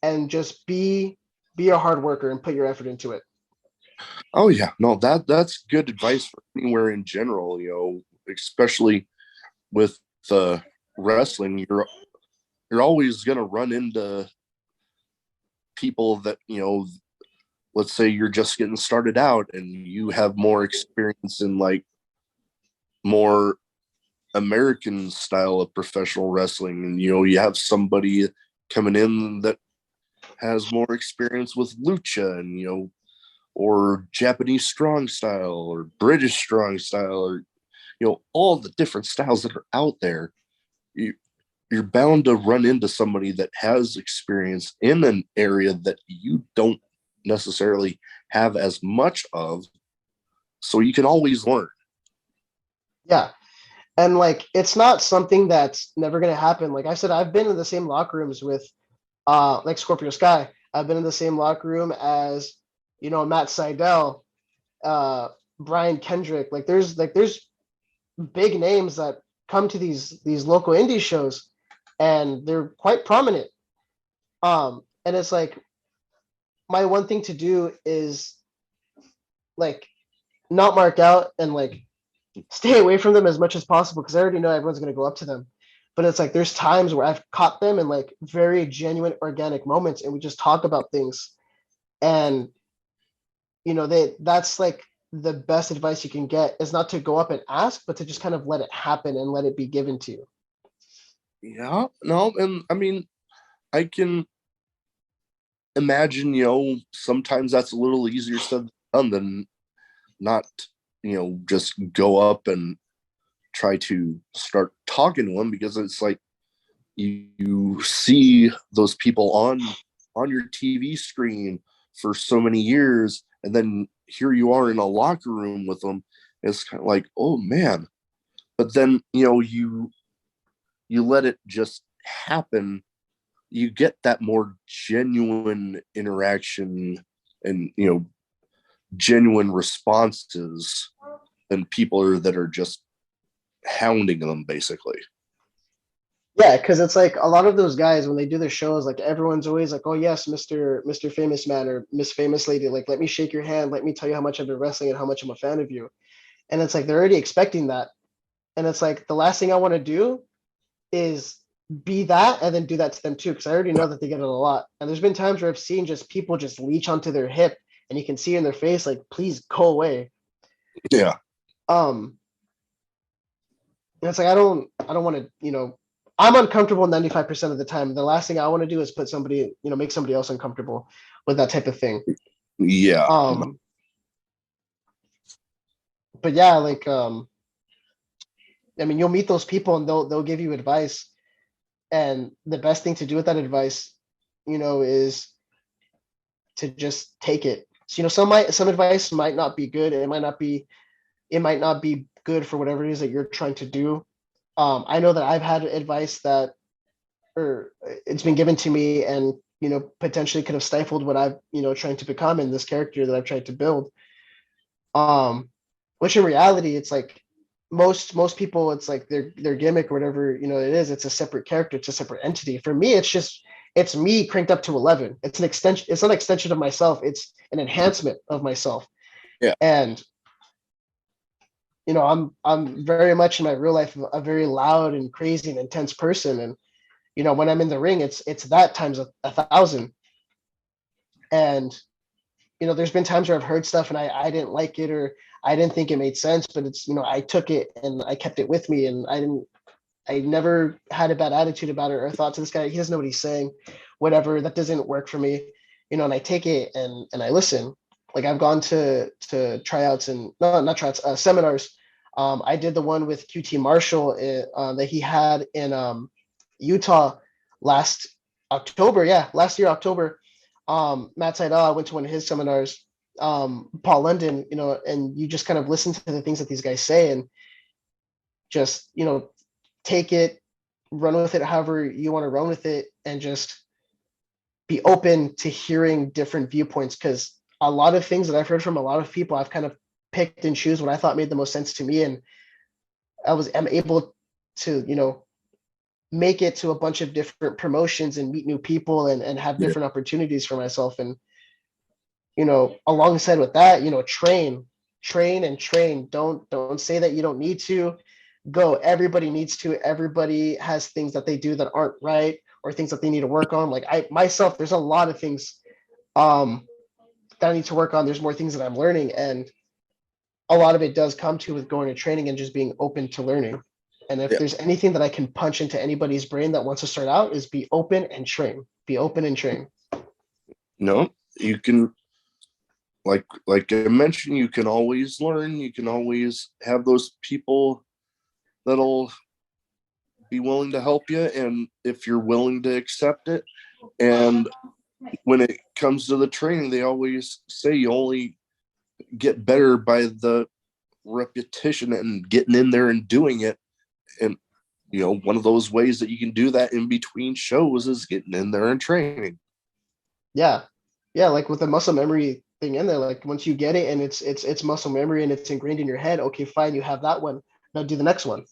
and just be a hard worker and put your effort into it. Oh yeah, no, that's good advice for anywhere in general, especially with wrestling, you're always gonna run into people that, let's say you're just getting started out and you have more experience in like more American style of professional wrestling, and you have somebody coming in that has more experience with lucha and or Japanese strong style or British strong style or all the different styles that are out there. You're bound to run into somebody that has experience in an area that you don't necessarily have as much of, so you can always learn. Yeah. And like it's not something that's never gonna happen. Like I said, I've been in the same locker rooms with like Scorpio Sky. I've been in the same locker room as, Matt Seidel, uh Brian Kendrick. Like there's big names that come to these local indie shows and they're quite prominent. And it's like my one thing to do is like not mark out and like stay away from them as much as possible because I already know everyone's going to go up to them. But it's like there's times where I've caught them in like very genuine organic moments and we just talk about things. And that's like the best advice you can get is not to go up and ask, but to just kind of let it happen and let it be given to you. Yeah, no, and I mean, I can imagine, sometimes that's a little easier said than done than not, just go up and try to start talking to them, because it's like you see those people on your TV screen for so many years, and then here you are in a locker room with them. It's kind of like, oh man. But then you let it just happen, you get that more genuine interaction and genuine responses than people that are just hounding them basically. Yeah, because it's like a lot of those guys when they do their shows, like everyone's always like, "Oh yes, Mister Famous Man or Miss Famous Lady, like let me shake your hand, let me tell you how much I've been wrestling and how much I'm a fan of you." And it's like they're already expecting that, and it's like the last thing I want to do is be that and then do that to them too, because I already know that they get it a lot. And there's been times where I've seen just people just leech onto their hip, and you can see in their face like, "Please go away." Yeah. Um, and it's like I don't want to, I'm uncomfortable 95% of the time. The last thing I want to do is put somebody, make somebody else uncomfortable with that type of thing. Yeah. But yeah, like I mean, you'll meet those people and they'll give you advice. And the best thing to do with that advice, is to just take it. So, some advice might not be good. It might not be good for whatever it is that you're trying to do. I know that I've had advice that or it's been given to me and potentially could have stifled what I've trying to become in this character that I've tried to build. Which in reality it's like most people, it's like their gimmick or whatever, it is, it's a separate character, it's a separate entity. For me, it's me cranked up to 11. It's not an extension of myself, it's an enhancement of myself. Yeah. And I'm very much in my real life a very loud and crazy and intense person. And when I'm in the ring, it's that times a thousand. And there's been times where I've heard stuff and I didn't like it, or I didn't think it made sense, but it's, I took it and I kept it with me, and I never had a bad attitude about it or thought to this guy, he doesn't know what he's saying, whatever, that doesn't work for me, and I take it and I listen. Like I've gone to tryouts and no, not tryouts, seminars. I did the one with QT Marshall that he had in Utah last October. Yeah, last year, October. Matt Seidel, I went to one of his seminars. Paul London, and you just kind of listen to the things that these guys say and just, take it, run with it however you want to run with it, and just be open to hearing different viewpoints. Because a lot of things that I've heard from a lot of people, I've kind of picked and choose what I thought made the most sense to me. And I'm able to, make it to a bunch of different promotions and meet new people and have different opportunities for myself. And, alongside with that, train and train. Don't say that you don't need to go. Everybody needs to. Everybody has things that they do that aren't right, or things that they need to work on. Like I myself, there's a lot of things that I need to work on. There's more things that I'm learning, and a lot of it does come to with going to training and just being open to learning. And if there's anything that I can punch into anybody's brain that wants to start out, is be open and train. Be open and train. No, you can, like I mentioned, you can always learn. You can always have those people that'll be willing to help you, and if you're willing to accept it. And when it comes to the training, they always say you only get better by the repetition and getting in there and doing it. And one of those ways that you can do that in between shows is getting in there and training. Yeah, like with the muscle memory thing in there, like once you get it and it's muscle memory and it's ingrained in your head, okay, fine, you have that one, now do the next one.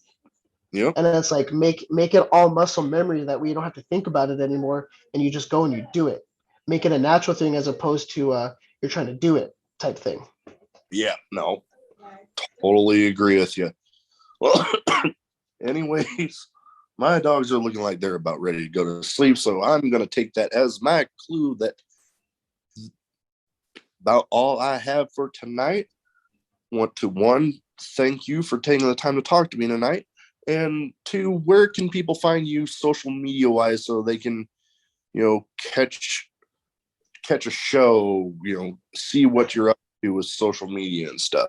Yep. And then it's like make it all muscle memory, that way you don't have to think about it anymore, and you just go and you do it. Make it a natural thing as opposed to you're trying to do it type thing. Yeah, no, totally agree with you. Well, anyways, my dogs are looking like they're about ready to go to sleep, so I'm going to take that as my clue that about all I have for tonight. Want to, one, thank you for taking the time to talk to me tonight, and two, where can people find you social media wise so they can, catch a show, see what you're up to with social media and stuff?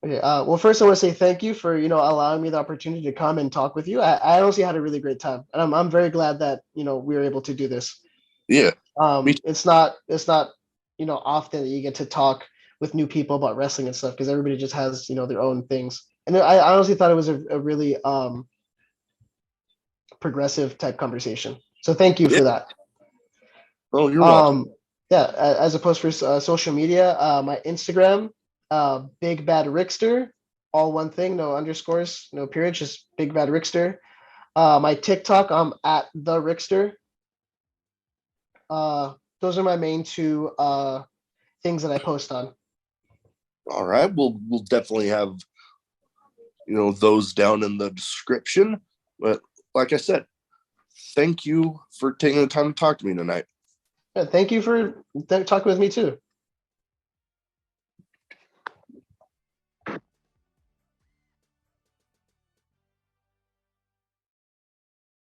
Okay. Well, first I want to say thank you for allowing me the opportunity to come and talk with you. I honestly had a really great time, and I'm very glad that we were able to do this. Yeah. It's not often that you get to talk with new people about wrestling and stuff, because everybody just has their own things. And I honestly thought it was a really progressive type conversation. So thank you for that. Oh, you're welcome. Yeah, as opposed for social media, my Instagram, Big Bad Rixter, all one thing, no underscores, no period, just Big Bad Rixter. My TikTok, I'm at the Rixter. Those are my main two things that I post on. All right, we'll definitely have those down in the description. But like I said, thank you for taking the time to talk to me tonight. Yeah, thank you for talking with me too.